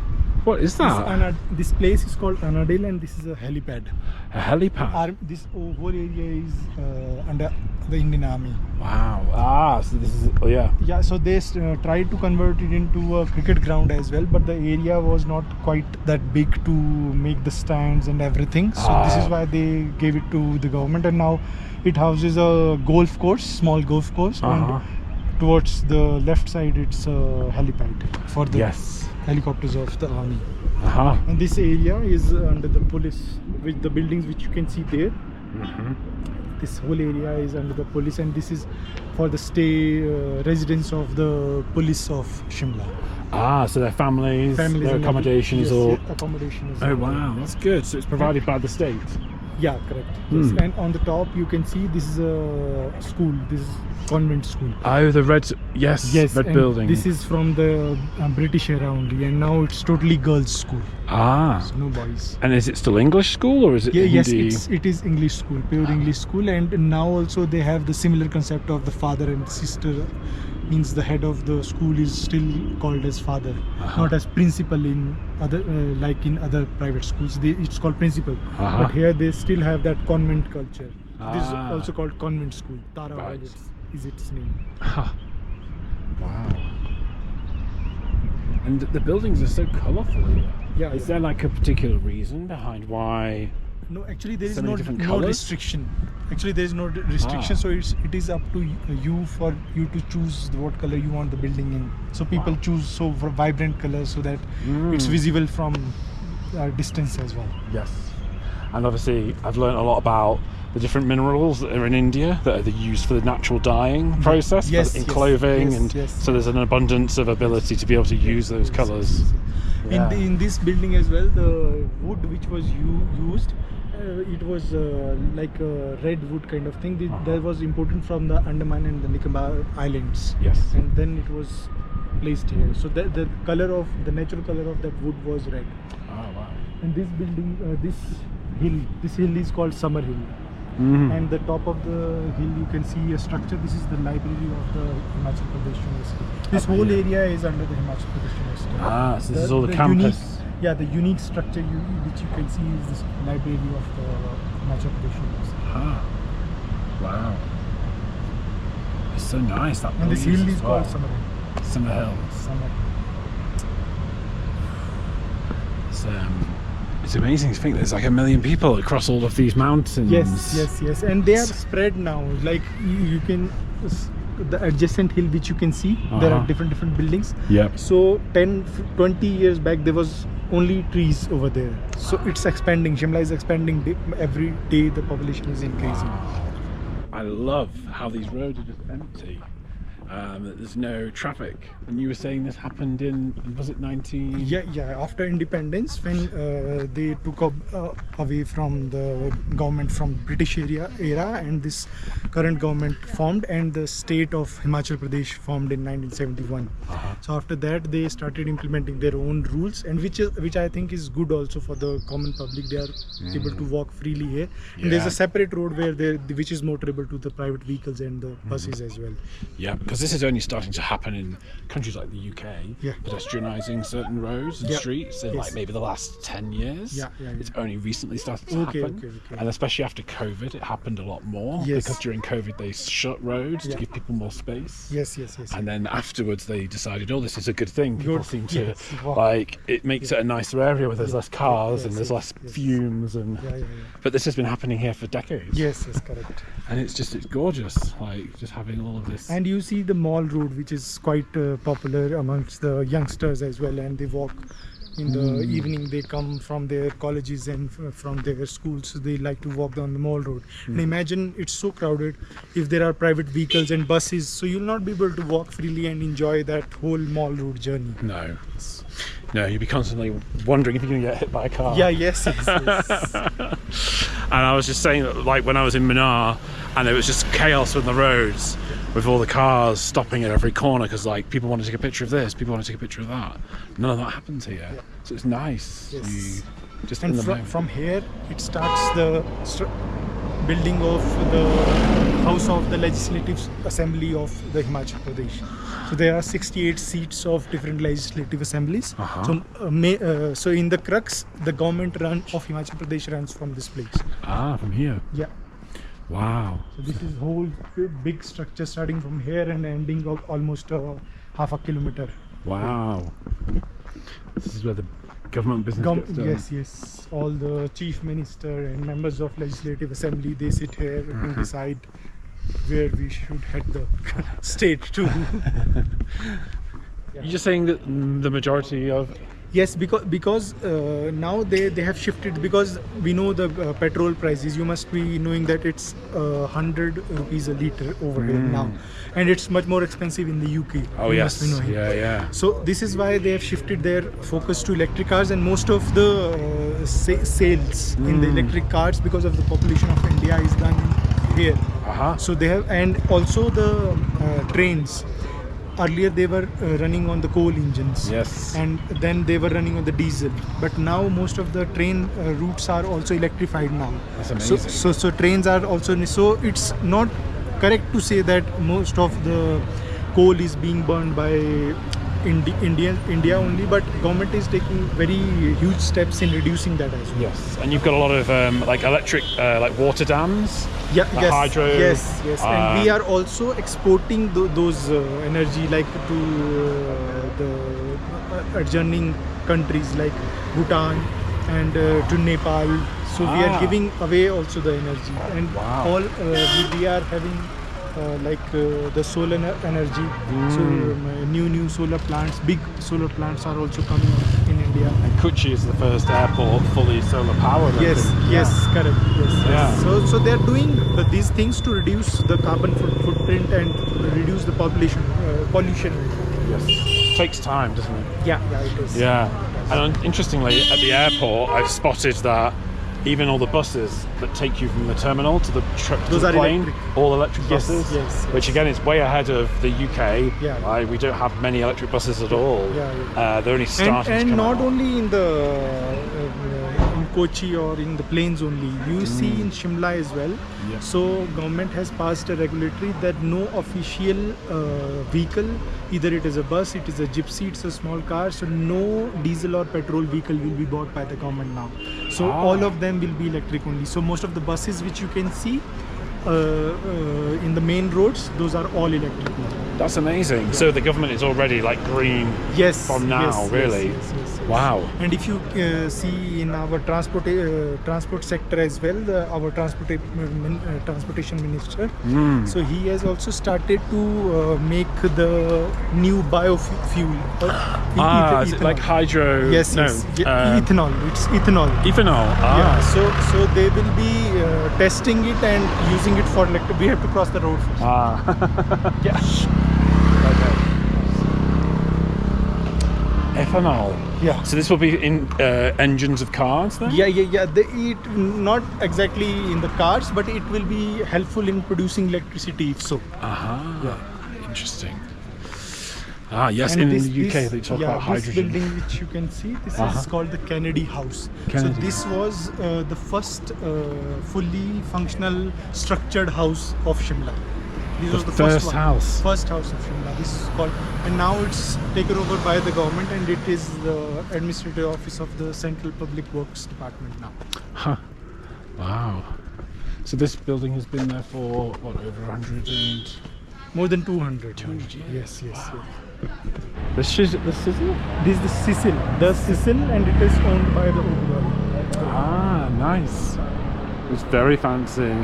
S1: What is that?
S3: This place is called Anadil, and this is a helipad.
S1: A helipad?
S3: This whole area is under the Indian Army.
S1: Wow. Ah, so this is, oh yeah.
S3: Yeah, so they tried to convert it into a cricket ground as well, but the area was not quite that big to make the stands and everything. So this is why they gave it to the government, and now it houses a golf course, small golf course, and towards the left side it's a helipad for the helicopters of the army. And this area is under the police, with the buildings which you can see there. This whole area is under the police, and this is for the stay residence of the police of Shimla.
S1: Ah, so their families their accommodation is all...
S3: accommodation is
S1: Oh wow, that's good. So it's provided by the state.
S3: Yeah, correct. Yes. And on the top you can see this is a school. This is convent school.
S1: Oh, the red, red building.
S3: This is from the British era only, and now it's totally girls' school.
S1: Ah.
S3: So no boys.
S1: And is it still English school, or is it Hindi?
S3: Yes, it is English school, pure English school, and now also they have the similar concept of the father and sister. Means the head of the school is still called as father, not as principal in other like in other private schools. It's called principal, but here they still have that convent culture. This is also called convent school. Tara is its name.
S1: Wow. And the buildings are so colourful here.
S3: Yeah.
S1: Is there like a particular reason behind why?
S3: No, actually there is
S1: So many different
S3: no
S1: colours?
S3: restriction. Actually there is no restriction, so it is up to you for you to choose what color you want the building in. So people choose so for vibrant colors so that it's visible from distance as well.
S1: Yes. And obviously I've learned a lot about the different minerals that are in India that are used for the natural dyeing process in clothing, so there's an abundance of ability to be able to use those colours. Yeah.
S3: In this building as well, the wood which was used, it was like a red wood kind of thing. That was imported from the Andaman and the Nicobar Islands.
S1: Yes.
S3: And then it was placed here. So the natural color of that wood was red.
S1: Oh wow.
S3: And this building, this hill is called Summer Hill. And the top of the hill you can see a structure. This is the library of the Himachal Pradesh University. This whole area is under the Himachal Pradesh University.
S1: Ah, so this is all the campus.
S3: The unique structure which you can see is this library of the Himachal Pradesh University.
S1: Wow. It's so nice, that
S3: And this hill is
S1: well.
S3: called Summer Hill.
S1: Summer Hill.
S3: Summer Hill.
S1: It's amazing to think there's like 1 million people across all of these mountains.
S3: Yes. And they are spread now. Like you can, the adjacent hill which you can see, there are different buildings.
S1: Yep.
S3: So 10-20 years back there was only trees over there. So it's expanding. Shimla is expanding every day. The population is increasing.
S1: I love how these roads are just empty. There's no traffic, and you were saying this happened in, was it 19?
S3: Yeah, after independence, when they took away from the government from British era, and this current government formed, and the state of Himachal Pradesh formed in 1971. So after that they started implementing their own rules, and which I think is good also for the common public. They are able to walk freely here, and there's a separate road which is motorable to the private vehicles and the buses as well.
S1: Yeah, because this is only starting to happen in countries like the UK, pedestrianising certain roads and streets in like maybe the last 10 years. It's only recently started to happen. And especially after COVID, it happened a lot more, because during COVID they shut roads to give people more space.
S3: Yes.
S1: And then afterwards they decided, oh, this is a good thing. People seem to like, it makes it a nicer area where there's less cars and there's less fumes. And but this has been happening here for decades.
S3: Yes, correct.
S1: And it's gorgeous, like just having all of this.
S3: And you see the Mall Road, which is quite popular amongst the youngsters as well, and they walk in the evening. They come from their colleges and from their schools, so they like to walk down the Mall Road. And imagine it's so crowded if there are private vehicles and buses, so you'll not be able to walk freely and enjoy that whole Mall Road journey.
S1: No, you'll be constantly wondering if you're going to get hit by a car.
S3: Yes.
S1: And I was just saying that, like, when I was in Mannar and there was just chaos on the roads with all the cars stopping at every corner because like people want to take a picture of this, people want to take a picture of that. None of that happens here. So it's nice.
S3: Yes.
S1: You just
S3: and from here it starts the building of the House of the Legislative Assembly of the Himachal Pradesh. So there are 68 seats of different legislative assemblies. So in the crux, the government run of Himachal Pradesh runs from this place.
S4: From here.
S3: Yeah.
S4: Wow.
S3: So this is whole big structure starting from here and ending of almost half a kilometer.
S4: Wow. This is where the government business gets done.
S3: Yes. All the chief minister and members of legislative assembly, they sit here and decide where we should head the state to.
S4: You're just saying that the majority of...
S3: Yes, because now they have shifted, because we know the petrol prices. You must be knowing that it's 100 rupees a litre over here now, and it's much more expensive in the UK.
S4: Oh
S3: you
S4: yes,
S3: must be knowing.
S4: yeah.
S3: So this is why they have shifted their focus to electric cars, and most of the sales in the electric cars, because of the population of India, is done here. So they have, and also the trains. Earlier they were running on the coal engines,
S4: Yes.
S3: and then they were running on the diesel. But now most of the train routes are also electrified now.
S4: That's amazing.
S3: So trains are also. So it's not correct to say that most of the coal is being burned by India only, but government is taking very huge steps in reducing that as well.
S4: Yes, and you've got a lot of like electric, like water dams.
S3: Yeah,
S4: Like hydro.
S3: Yes. And we are also exporting those energy, like to the adjoining countries like Bhutan and to Nepal. So we are giving away also the energy, and all we are having the solar energy. So new solar plants, big solar plants are also coming in India.
S4: And Kochi is the first airport fully solar powered.
S3: Yes, correct. Yes.
S4: Yeah.
S3: So they are doing these things to reduce the carbon footprint and reduce the pollution.
S4: Yes. Takes time, doesn't it?
S3: Yeah, it is.
S4: Yeah. And interestingly, at the airport, I've spotted that even all the buses that take you from the terminal to the
S3: Those are
S4: plane,
S3: electric.
S4: all electric
S3: Yes,
S4: buses,
S3: yes.
S4: which again is way ahead of the UK.
S3: Yeah.
S4: We don't have many electric buses at all.
S3: Yeah.
S4: They're only starting to
S3: And
S4: come
S3: not
S4: out.
S3: only in in Kochi or in the plains only. You see in Shimla as well.
S4: Yeah.
S3: So government has passed a regulatory that no official vehicle, either it is a bus, it is a gypsy, it's a small car, so no diesel or petrol vehicle will be bought by the government now. So all of them will be electric only. So most of the buses which you can see in the main roads, those are all electric now.
S4: That's amazing. So the government is already like green from now, really.
S3: Yes.
S4: Wow.
S3: And if you see in our transport sector as well, our transportation minister, so he has also started to make the new biofuel.
S4: Is it like hydro?
S3: Yes. Ethanol. It's ethanol.
S4: Ethanol.
S3: Yeah. So they will be testing it and using it for electric. We have to cross the road first.
S4: Yeah. Okay. Ethanol.
S3: Yeah.
S4: So this will be in engines of cars then?
S3: Yeah. Not exactly in the cars, but it will be helpful in producing electricity if so.
S4: Interesting. Yes,
S3: And
S4: in the UK they talk about
S3: this
S4: hydrogen.
S3: building which you can see, this is called the Kennedy House.
S4: Kennedy.
S3: So this was the first fully functional structured house of Shimla. This was the
S4: first
S3: one.
S4: house.
S3: First house of Shimla. This is called, and now it's taken over by the government, and it is the administrative office of the Central Public Works Department now.
S4: Wow. So this building has been there for what, over 100 and...
S3: More than 200.
S4: 200 years.
S3: Yes.
S4: The sizzle?
S3: This is the Sicil, and it is owned by the overall.
S4: Nice. It's very fancy.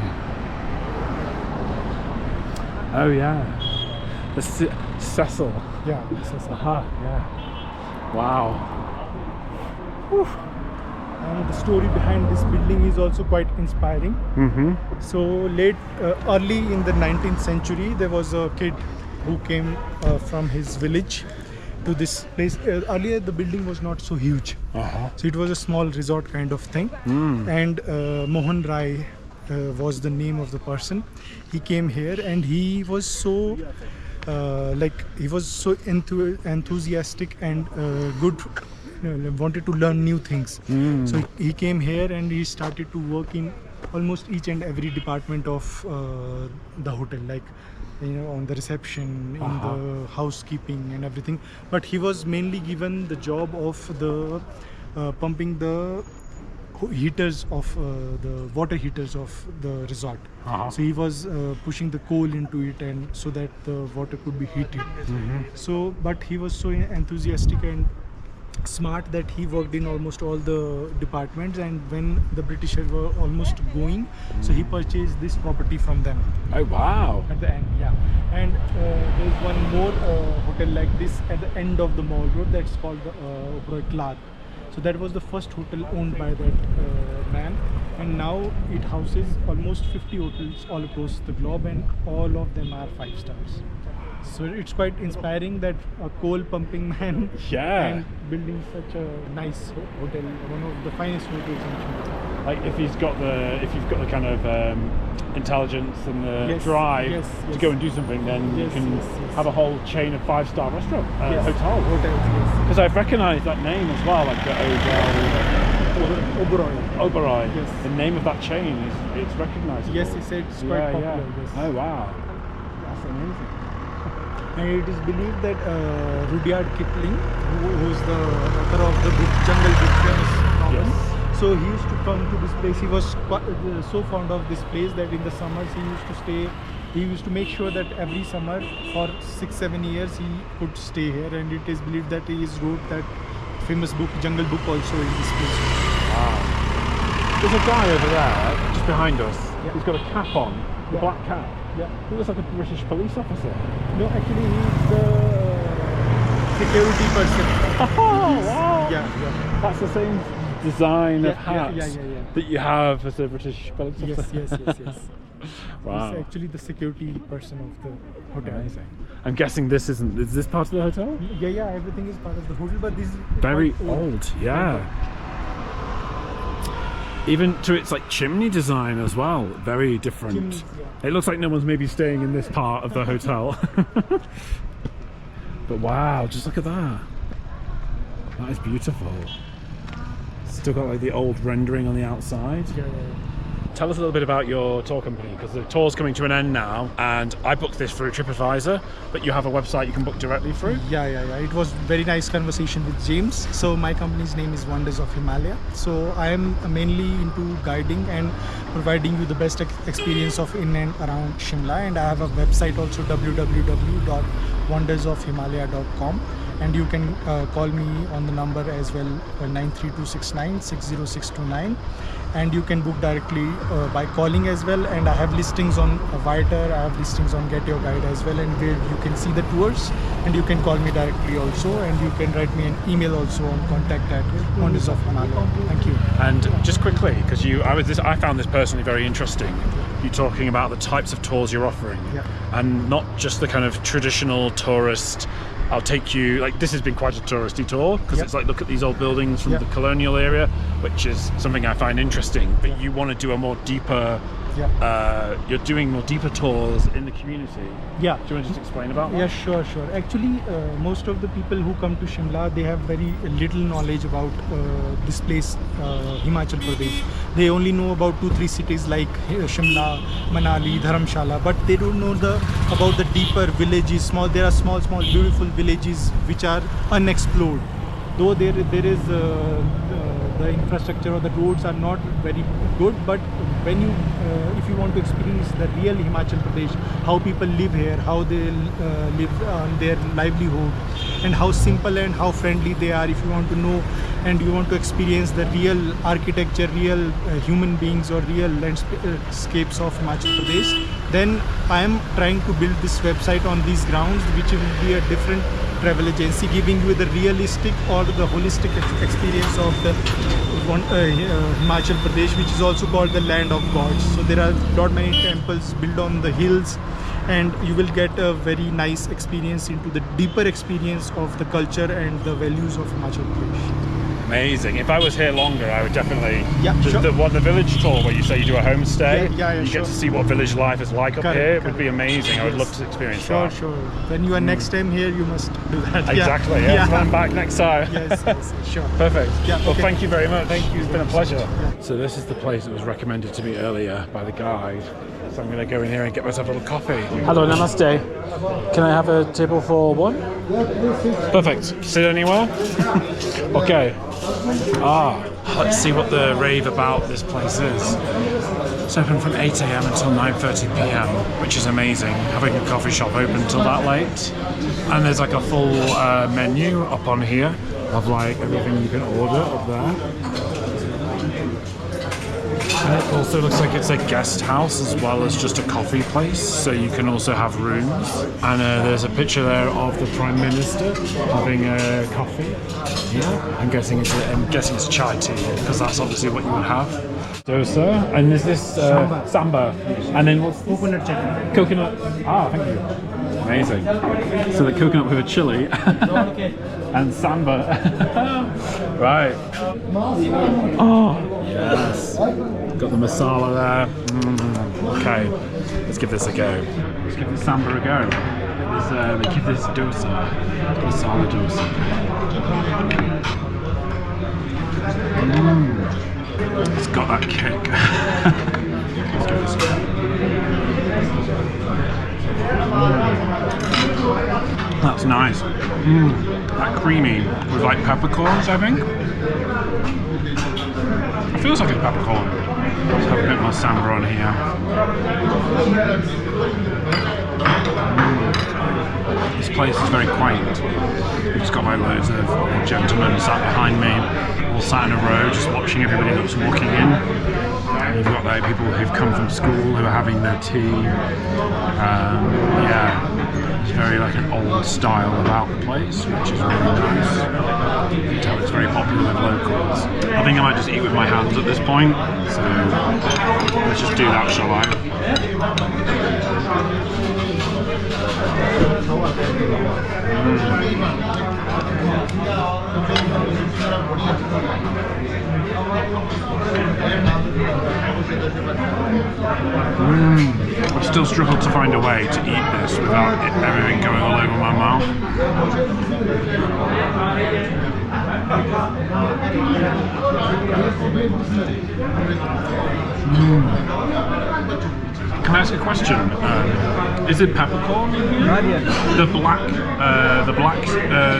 S4: Oh yeah. The Cecil.
S3: Yeah, Sicil.
S4: Yeah. Wow.
S3: And the story behind this building is also quite inspiring. So early in the 19th century, there was a kid who came from his village to this place. Earlier the building was not so huge, so it was a small resort kind of thing. And Mohan Rai was the name of the person. He came here and he was so enthusiastic and good, wanted to learn new things. So he came here and he started to work in almost each and every department of the hotel, like on the reception, in the housekeeping and everything. But he was mainly given the job of the pumping the heaters of the water heaters of the resort. So he was pushing the coal into it, and so that the water could be heated. So but he was so enthusiastic and smart that he worked in almost all the departments, and when the Britishers were almost going, so he purchased this property from them.
S4: Oh wow!
S3: At the end, yeah. And there's one more hotel like this at the end of the Mall Road, that's called the Royale. So that was the first hotel owned by that man, and now it houses almost 50 hotels all across the globe, and all of them are 5 stars. So it's quite inspiring that a coal pumping man and building such a nice hotel, one of the finest hotels in Shimla.
S4: Like if you've got the kind of intelligence and the drive to go and do something, then you can have a whole chain of 5-star restaurant hotels. Because I've recognised that name as well, like the Oberoi.
S3: Yes.
S4: The name of that chain it's recognisable.
S3: Yes, it's quite popular. Yes.
S4: Oh wow, that's amazing.
S3: And it is believed that Rudyard Kipling, who is the author of the book Jungle Book, famous novel, so he used to come to this place. He was so fond of this place that in the summers he used to stay. He used to make sure that every summer for 6-7 years he could stay here, and it is believed that he wrote that famous book Jungle Book also in this place.
S4: Wow. There's a guy over there, just behind us. He's got a cap on, a black cap.
S3: Yeah.
S4: He looks like a British police officer.
S3: No, actually he's the security person.
S4: Oh, wow.
S3: Yeah.
S4: That's the same design of hats
S3: yeah.
S4: that you have as a British police officer.
S3: Yes.
S4: Wow.
S3: He's actually the security person of the hotel.
S4: Amazing. I'm guessing is this part of the hotel?
S3: Yeah, everything is part of the hotel, but this is
S4: very
S3: quite
S4: old. Yeah. Even to its like chimney design as well, very different.
S3: Chimneys,
S4: It looks like no one's maybe staying in this part of the hotel. But wow, just look at that. That is beautiful. Still got like the old rendering on the outside.
S3: Yeah.
S4: Tell us a little bit about your tour company, because the tour's coming to an end now, and I booked this through TripAdvisor, but you have a website you can book directly through?
S3: Yeah. It was very nice conversation with James. So my company's name is Wonders of Himalaya. So I am mainly into guiding and providing you the best experience of in and around Shimla, and I have a website also, www.wondersofhimalaya.com, and you can call me on the number as well, 93269 and you can book directly by calling as well. And I have listings on Viator, I have listings on Get Your Guide as well, and where you can see the tours, and you can call me directly also, and you can write me an email also on contact@wondersofhimalaya. Thank you.
S4: And just quickly, because I found this personally very interesting, you talking about the types of tours you're offering, and not just the kind of traditional tourist, I'll take you, like this has been quite a touristy tour, because it's like, look at these old buildings from the colonial area, which is something I find interesting, but you want to do a more deeper, you're doing more deeper tours in the community.
S3: Yeah.
S4: Do you want to just explain about that?
S3: Yeah, sure. Actually, most of the people who come to Shimla, they have very little knowledge about this place, Himachal Pradesh. They only know about 2-3 cities like Shimla, Manali, Dharamshala, but they don't know about the deeper villages. There are small, beautiful villages which are unexplored. Though there is the infrastructure or the roads are not very good, but when you if you want to experience the real Himachal Pradesh, how people live here, how they live on their livelihood, and how simple and how friendly they are, if you want to know and you want to experience the real architecture, real human beings or real landscapes of Himachal Pradesh, then I am trying to build this website on these grounds, which will be a different travel agency giving you the realistic or the holistic experience of the Himachal Pradesh, which is also called the land of gods. So there are not many temples built on the hills, and you will get a very nice experience into the deeper experience of the culture and the values of Himachal Pradesh.
S4: Amazing. If I was here longer, I would definitely.
S3: Yeah, sure.
S4: The village tour where you say you do a homestay.
S3: Yeah,
S4: you
S3: sure.
S4: get to see what village life is like up
S3: Correct,
S4: here. It
S3: correct.
S4: would be amazing. I would love to experience
S3: Sure,
S4: that.
S3: sure. When you are next time here, you must do that.
S4: Exactly. Yeah. So I'm back next time.
S3: Yes, sure.
S4: Perfect.
S3: Yeah,
S4: Well,
S3: okay.
S4: thank you very much.
S3: Thank you.
S4: It's been a pleasure. So this is the place that was recommended to me earlier by the guide. So I'm going to go in here and get myself a little coffee. Hello, namaste. Can I have a table for one? Perfect. Sit anywhere? Okay. Let's see what the rave about this place is. It's open from 8 a.m. until 9:30 p.m, which is amazing. Having a coffee shop open until that late. And there's like a full menu up on here of like everything you can order up there. And it also looks like it's a guest house as well as just a coffee place, so you can also have rooms. And there's a picture there of the Prime Minister having a coffee here. I'm guessing it's chai tea, because that's obviously what you would have. Dosa, and is this samba? And then what's this?
S3: Coconut chutney.
S4: Coconut. Thank you. Amazing. So the coconut with a chili and samba. Right. Oh, yes. Got the masala there. Okay, let's give this a go. Let's give the samba a go. They give this dosa, masala dosa. It's got that kick. Let's give this a go. That's nice. That creamy with like peppercorns, I think. It feels like a peppercorn. Let's have a bit more samba on here. This place is very quaint. We've just got like loads of gentlemen sat behind me, all sat in a row, just watching everybody that's walking in. And you've got like people who've come from school who are having their tea. It's very like an old style about the place, which is really nice. You can tell it's very popular with locals. I think I might just eat with my hands at this point, so let's just do that, shall I? I've still struggled to find a way to eat this without everything going all over my mouth. Can I ask a question? Is it peppercorn? The black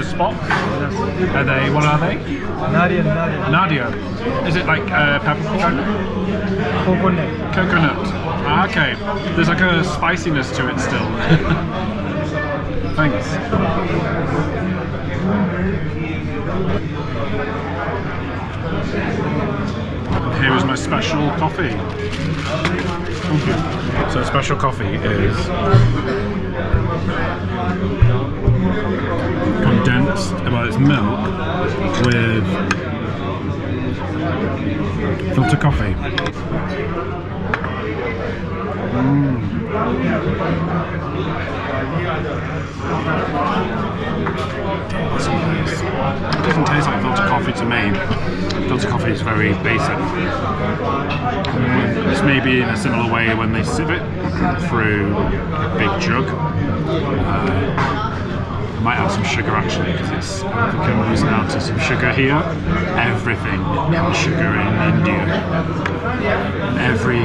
S4: spot? Are they? What are they? Nadia. Is it like peppercorn? Coconut. Okay. There's like a spiciness to it still. Thanks. Here is my special coffee. Thank you. So special coffee is condensed, well, it's milk with filter coffee. It doesn't taste like filter coffee to me. Filter coffee is very basic. This may be in a similar way when they sieve it through a big jug. I might add some sugar actually, because it's become used now to some sugar here. Everything has sugar in India. Every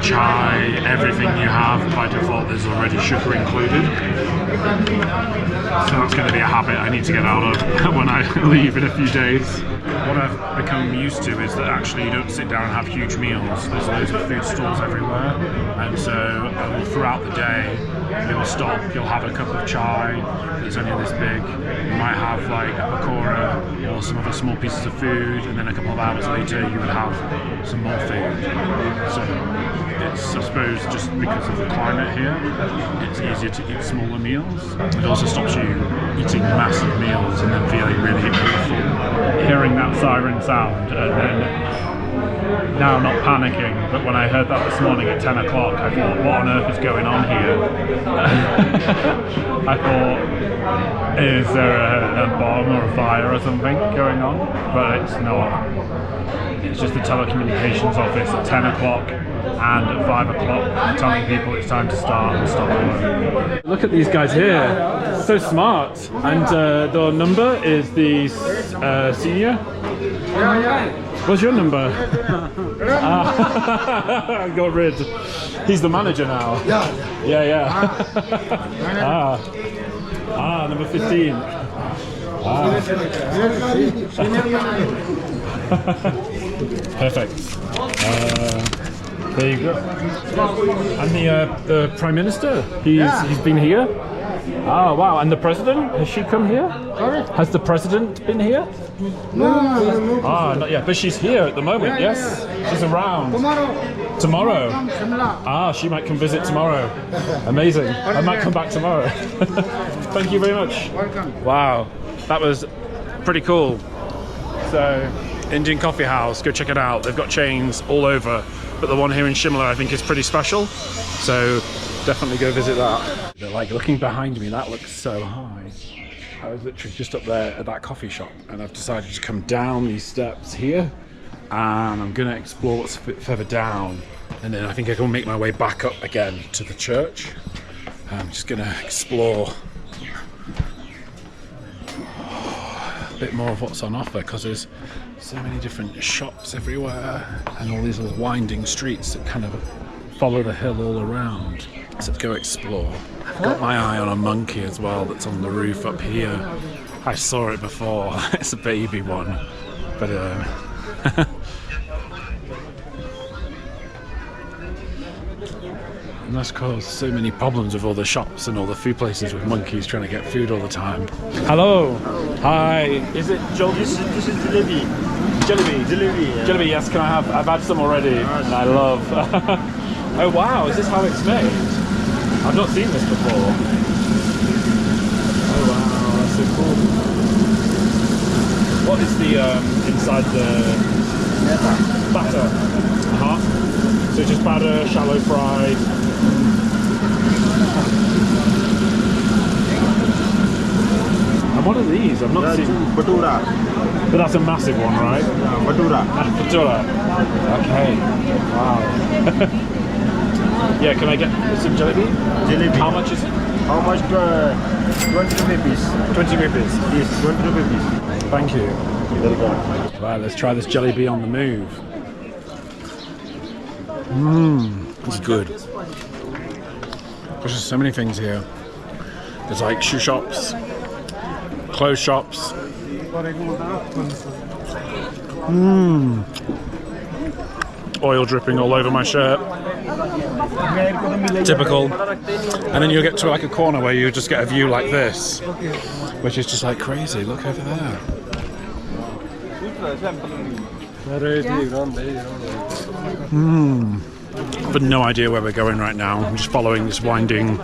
S4: chai, everything you have, by default there's already sugar included. So that's going to be a habit I need to get out of when I leave in a few days. What I've become used to is that actually you don't sit down and have huge meals. There's loads of food stalls everywhere, and so throughout the day you'll stop, you'll have a cup of chai that's only this big, you might have like a pakora or some other small pieces of food, and then a couple of hours later you would have some more food. So it's, I suppose, just because of the climate here, it's easier to eat smaller meals. It also stops you eating massive meals and then feeling really full. Hearing that siren sound and then now not panicking, but when I heard that this morning at 10 o'clock I thought, what on earth is going on here? I thought, is there a bomb or a fire or something going on, but it's not. It's just the telecommunications office at 10 o'clock and at 5 o'clock telling people it's time to start and stop work. Look at these guys here, so smart. And the number is the senior? What's your number? I got rid. He's the manager now. Yeah. Number 15. Perfect. There you go. And the Prime Minister, he's been here? Oh wow, and the President, has she come here? Has the President been here? No. Ah, not yet, but she's here at the moment, yes? She's around. Tomorrow? Ah, she might come visit tomorrow. Amazing. I might come back tomorrow. Thank you very much. Wow, that was pretty cool. So, Indian Coffee House, go check it out. They've got chains all over, but the one here in Shimla I think is pretty special. So definitely go visit that. They're like looking behind me, that looks so high. I was literally just up there at that coffee shop and I've decided to come down these steps here and I'm gonna explore what's a bit further down, and then I think I can make my way back up again to the church. I'm just gonna explore a bit more of what's on offer, because there's so many different shops everywhere and all these little winding streets that kind of follow the hill all around. So let's go explore. I've got my eye on a monkey as well that's on the roof up here. I saw it before. It's a baby one, but and that's caused so many problems with all the shops and all the food places with monkeys trying to get food all the time. Hello. Hi. Is it Jalebi?
S5: This is Jalebi.
S4: Jalebi.
S5: Yeah.
S4: Jalebi, yes, can I have? I've had some already and I love. Oh wow, is this how it's made? I've not seen this before. Oh wow, that's so cool. What is the inside the batter? So just batter, shallow fried. And what are these? I've not seen.
S5: Bhatura.
S4: But that's a massive one, right?
S5: Bhatura.
S4: Bhatura. Okay. Wow. Yeah, can I get some jalebi?
S5: Jalebi.
S4: How much is it?
S5: How much? 20 rupees.
S4: 20 rupees.
S5: Yes, 20 rupees.
S4: Thank you.
S5: There you go.
S4: Right, let's try this jalebi on the move. It's good. There's just so many things here. There's like shoe shops, clothes shops. Oil dripping all over my shirt. Typical. And then you'll get to like a corner where you just get a view like this, which is just like crazy. Look over there. I've no idea where we're going right now. I'm just following this winding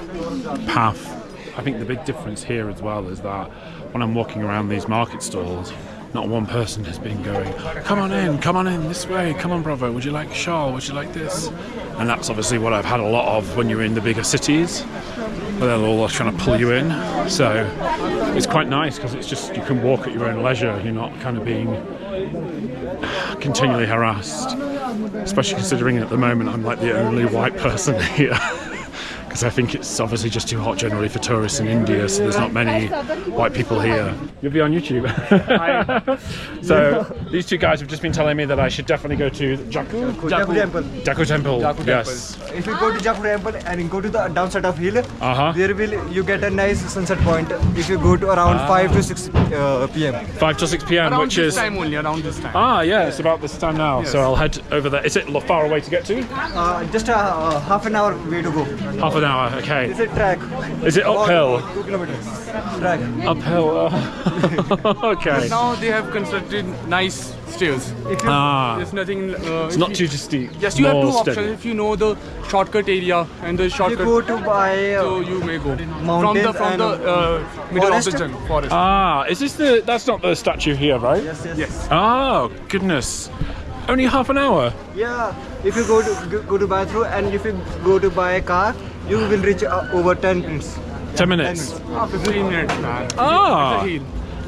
S4: path. I think the big difference here as well is that when I'm walking around these market stalls, not one person has been going, come on in, this way, come on brother, would you like a shawl, would you like this? And that's obviously what I've had a lot of when you're in the bigger cities, where they're all trying to pull you in. So it's quite nice because it's just, you can walk at your own leisure, you're not kind of being continually harassed, especially considering at the moment I'm like the only white person here. Because I think it's obviously just too hot generally for tourists in India, so there's not many white people here. You'll be on YouTube. So these two guys have just been telling me that I should definitely go to Jakhu
S5: Temple.
S4: Jakhu Temple. Yes.
S5: If you go to Jakhu Temple and go to the downside of hill, there will you get a nice sunset point. If you go to around 5 to 6 p.m.
S4: 5 to 6 p.m.
S2: Around
S4: which
S2: this
S4: is
S2: time only, around this time.
S4: yeah, it's about this time now.
S2: Yes.
S4: So I'll head over there. Is it far away to get to?
S5: Just a half an hour way to go.
S4: Half an hour. Okay.
S5: It's a track.
S4: Is it uphill?
S5: About 2 kilometers. Track.
S4: Uphill. Okay.
S2: Now they have constructed nice stairs.
S5: If you
S2: There's nothing.
S4: It's not too steep.
S2: Yes, you have two
S4: more
S2: options.
S4: steady.
S2: If you know the shortcut area and the
S5: you
S2: shortcut,
S5: go to buy
S2: so you may go
S5: mountains
S2: from the middle
S5: forest?
S2: of the forest.
S4: Is this that's not the statue here, right?
S2: Yes.
S4: Oh, goodness. Only half an hour?
S5: Yeah. If you go to buy through and if you go to buy a car, you will reach over 10 minutes.
S4: 10 minutes?
S2: 15 minutes, man.
S4: Ah!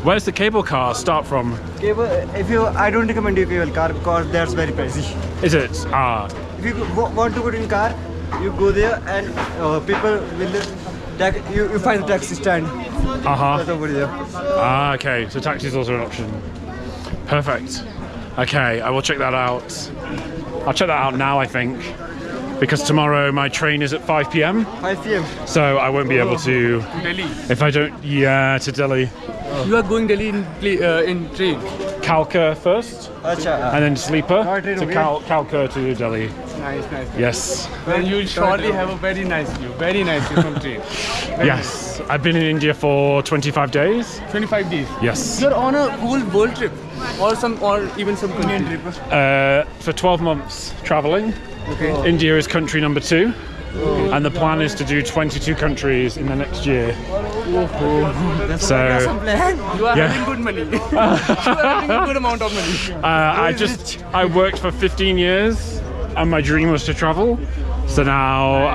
S4: Where's the cable car start from?
S5: Cable, I don't recommend you cable car because that's very pricey.
S4: Is it? Ah.
S5: If you want to go in car, you go there and people will you find the taxi stand. That's over there.
S4: Ah, okay. So taxi is also an option. Perfect. Okay, I will check that out. I'll check that out now, I think, because tomorrow my train is at 5 p.m.
S5: 5 p.m.
S4: So I won't be able to.
S2: Delhi.
S4: If I don't, to Delhi.
S2: You are going Delhi in train.
S4: Kalka first, and then sleeper to Kalka to Delhi.
S2: Nice.
S4: Yes.
S2: Then you will surely have a very nice view from train.
S4: Yes. I've been in India for 25 days.
S2: 25 days.
S4: Yes.
S2: You're on a whole world trip, or even some Indian trip.
S4: For 12 months traveling.
S2: Okay.
S4: India is country number 2. And the plan is to do 22 countries in the next year. So
S2: you are having good money. You are having a good amount of money.
S4: I worked for 15 years, and my dream was to travel. So now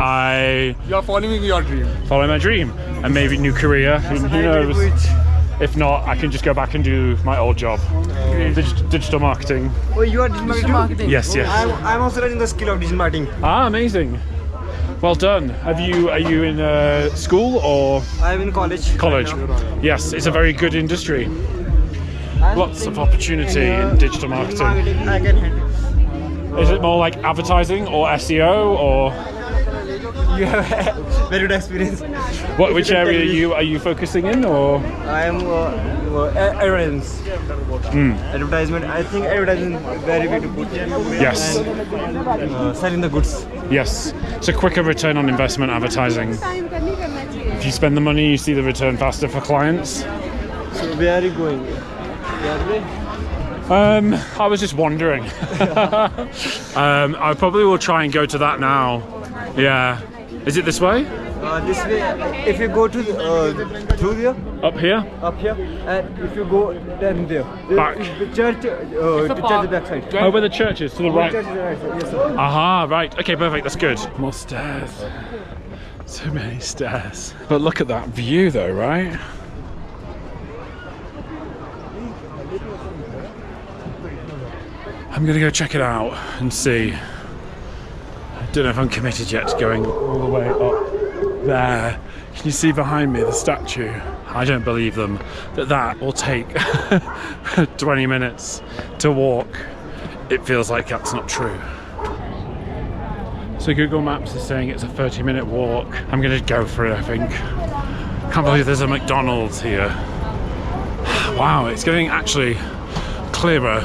S2: you are following your dream.
S4: Follow my dream, and maybe new career. Who knows? If not, I can just go back and do my old job, digital marketing.
S5: Oh, you are digital marketing?
S4: Yes.
S5: I'm also learning the skill of digital marketing.
S4: Ah, amazing. Well done. Are you in school or?
S5: I'm in college.
S4: College.
S5: Right.
S4: Yes, it's a very good industry. Lots of opportunity in digital marketing.
S5: I can handle.
S4: Is it more like advertising or SEO or?
S5: You have very good experience.
S4: Which area are you focusing in, or?
S5: I am advertisements. Advertisement. I think advertising is very good to put.
S4: Yes.
S5: And, selling the goods.
S4: Yes. It's a quicker return on investment advertising. If you spend the money, you see the return faster for clients.
S5: So where are you going?
S4: I was just wondering. I probably will try and go to that now. Yeah. Is it this way?
S5: This way. If you go to through there.
S4: Up here?
S5: Up here. And if you go then there.
S4: Back.
S5: The church. The church back side.
S4: Oh, where the church is, to the right.
S5: The church is the right side. Yes, sir.
S4: Aha, right. Okay, perfect. That's good. More stairs. So many stairs. But look at that view, though, right? I'm gonna go check it out and see. I don't know if I'm committed yet to going all the way up there. Can you see behind me the statue? I don't believe them that will take 20 minutes to walk. It feels like that's not true. So Google Maps is saying it's a 30-minute walk. I'm gonna go for it, I think. Can't believe there's a McDonald's here. Wow, it's getting actually clearer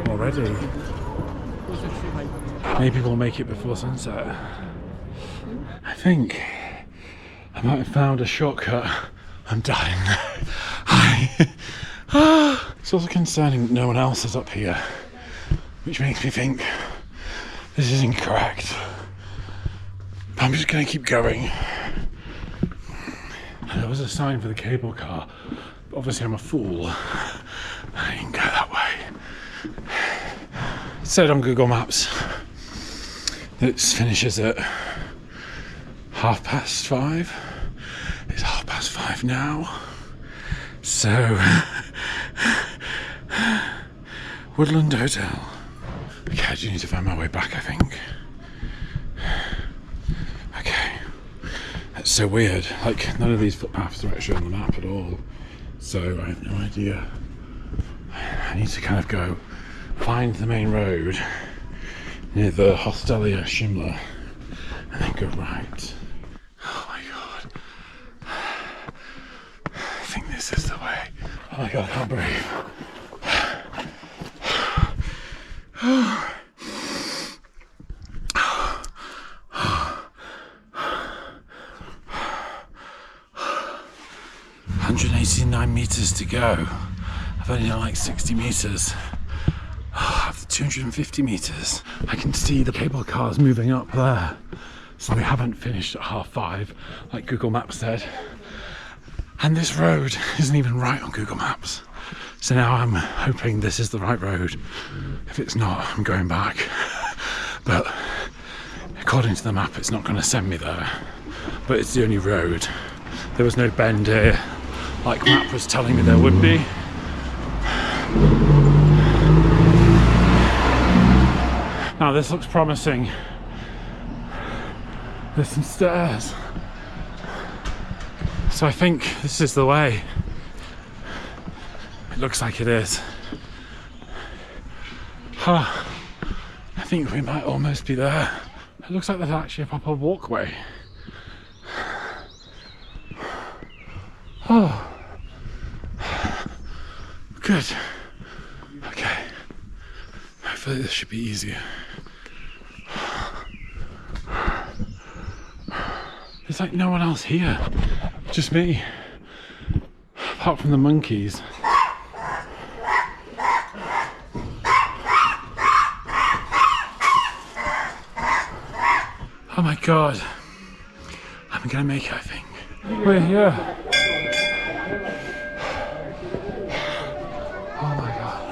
S4: already. Maybe we'll make it before sunset. I think I might have found a shortcut. I'm dying. It's also concerning that no one else is up here, which makes me think this is incorrect. But I'm just going to keep going. There was a sign for the cable car, but obviously I'm a fool. I didn't go that way. It said on Google Maps that it finishes at 5:30. It's 5:30 now. So, Woodland Hotel. Okay, I do need to find my way back, I think. Okay. That's so weird. Like, none of these footpaths are actually on the map at all. So, I have no idea. I need to kind of go find the main road near the Hostelia Shimla and then go right. Oh my god. I think this is the way. Oh my god, I can't breathe. 189 meters to go. I've only done like 60 meters. After 250 meters, I can see the cable cars moving up there. So they haven't finished at 5:30, like Google Maps said. And this road isn't even right on Google Maps. So now I'm hoping this is the right road. If it's not, I'm going back. But according to the map, it's not going to send me there. but it's the only road. There was no bend here, like map was telling me there would be. Now this looks promising. There's some stairs. So I think this is the way. It looks like it is. I think we might almost be there. It looks like there's actually a proper walkway. Oh, good. Okay, hopefully this should be easier. There's like no one else here, just me, apart from the monkeys. Oh my god, I'm gonna make it, I think. We're here. Oh my god.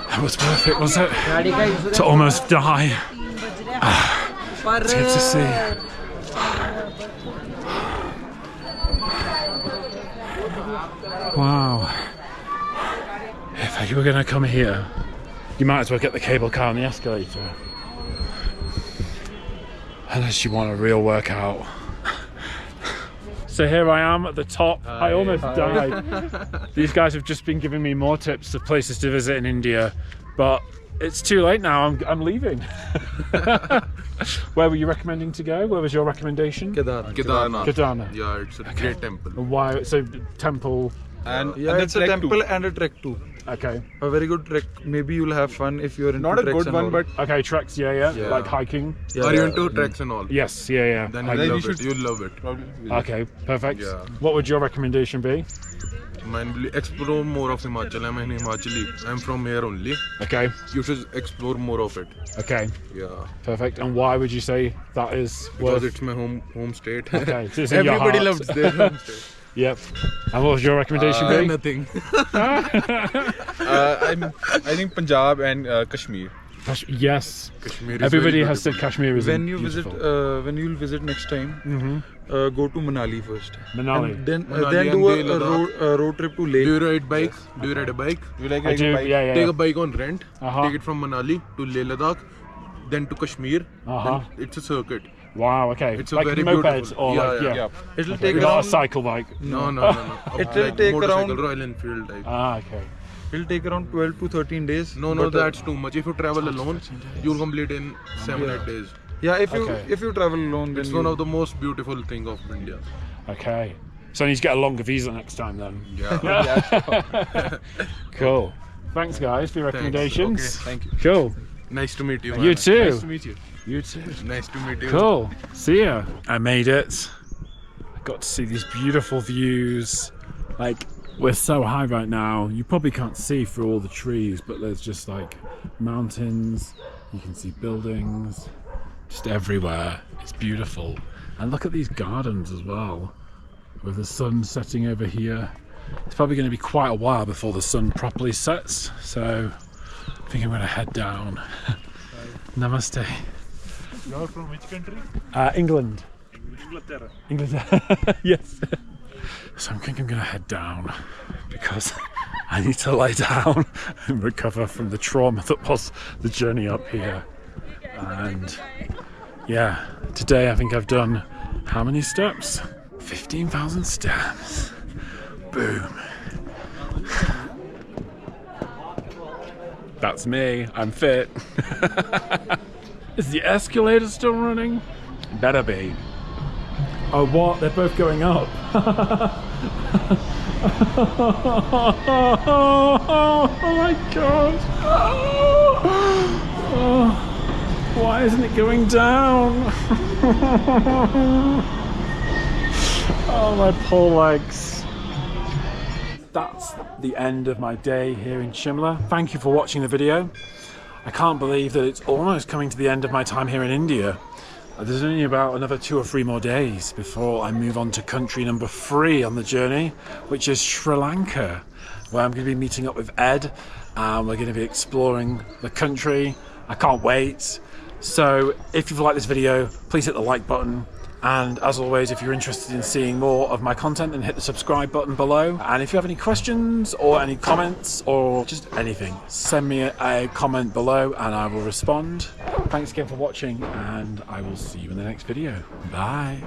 S4: That was worth it, was it? To almost die. It's good to see. Wow. If you were going to come here, you might as well get the cable car and the escalator. Unless you want a real workout. So here I am at the top. I almost died. These guys have just been giving me more tips of places to visit in India, but it's too late now. I'm leaving. Where were you recommending to go? Where was your recommendation? Kedarnath.
S6: Yeah, it's a great temple.
S4: Why? So temple.
S6: And
S7: Yeah, it's a temple and a trek too.
S4: Okay.
S7: A very good trek. Maybe you'll have fun if you're into
S6: not a
S7: treks
S6: good
S7: and
S6: one,
S7: all.
S6: but
S4: Okay, treks. Yeah. Like hiking.
S7: Yeah,
S6: are you
S7: yeah.
S6: into treks and all?
S4: Yes. Yeah.
S6: Then
S4: I
S6: you
S4: love
S6: love
S4: it.
S6: it. You'll love it.
S4: Okay, perfect.
S6: Yeah.
S4: What would your recommendation be?
S6: Man, explore more of Himachal. I'm an Himachali. I'm from here only.
S4: Okay.
S6: You should explore more of it.
S4: Okay.
S6: Yeah.
S4: Perfect. And why would you say that is
S6: Because
S4: worth?
S6: it's my home state.
S4: Okay. So it's in your
S6: Everybody
S4: heart.
S6: loves their home state.
S4: Yep. And what was your recommendation be?
S6: Nothing.
S8: I think Punjab and Kashmir.
S4: Yes.
S6: Kashmir is
S4: Everybody
S6: very
S4: has said
S6: beautiful.
S4: Kashmir is
S7: When you
S4: beautiful.
S7: visit, when you'll visit next time, go to Manali first.
S4: Manali.
S7: And then
S6: Manali
S7: then
S6: and
S7: do
S6: Leh
S7: a
S6: Ladakh.
S7: road trip to
S6: Do
S7: Leh.
S6: you ride bike? Do you ride a bike?
S8: You like
S4: I do.
S8: bike?
S4: Yeah.
S6: Take a bike on rent.
S4: Uh-huh.
S6: Take it from Manali to Leh Ladakh, then to Kashmir.
S4: Uh-huh.
S6: Then it's a circuit.
S4: Wow. Okay.
S6: It's a
S4: like
S6: very
S4: moped
S6: beautiful.
S4: or like
S6: Yeah.
S7: It'll
S4: Okay.
S7: take
S4: Not a
S7: around.
S4: cycle bike.
S6: No.
S7: It will take
S6: motorcycle,
S7: around.
S6: Royal Enfield type.
S4: Okay.
S7: It'll take around 12 to 13 days.
S6: No,
S7: but,
S6: that's too much. If you travel alone, you'll complete in 7-8 days.
S7: yeah.
S4: Okay.
S7: If you travel alone, then
S6: It's one of the most beautiful thing of India.
S4: Okay. So I need to get a longer visa next time then.
S6: Yeah.
S4: Cool. Thanks guys for your recommendations.
S6: Okay,
S8: thank you.
S4: Cool.
S6: Nice to meet you.
S4: You
S6: man.
S4: too.
S8: Nice to meet you.
S4: You too.
S6: Nice to meet you.
S4: Cool. See ya. I made it. I got to see these beautiful views. Like, we're so high right now, you probably can't see through all the trees, but there's just like mountains, you can see buildings, just everywhere. It's beautiful. And look at these gardens as well, with the sun setting over here. It's probably going to be quite a while before the sun properly sets, so I think I'm going to head down. Namaste.
S7: You're from which country?
S4: England.
S7: Inglaterra.
S4: England. Yes. So I think I'm going to head down because I need to lie down and recover from the trauma that was the journey up here. And yeah, today I think I've done how many steps? 15,000 steps. Boom. That's me. I'm fit. Is the escalator still running? Better be. Oh, what? They're both going up. Oh my god. Oh, why isn't it going down? Oh, my poor legs. That's the end of my day here in Shimla. Thank you for watching the video. I can't believe that it's almost coming to the end of my time here in India. There's only about another 2 or 3 more days before I move on to country number 3 on the journey, which is Sri Lanka. where I'm going to be meeting up with Ed, and we're going to be exploring the country. I can't wait. So if you've liked this video, please hit the like button. And as always, if you're interested in seeing more of my content, then hit the subscribe button below. And if you have any questions or any comments or just anything, send me a comment below and I will respond. Thanks again for watching, and I will see you in the next video. Bye.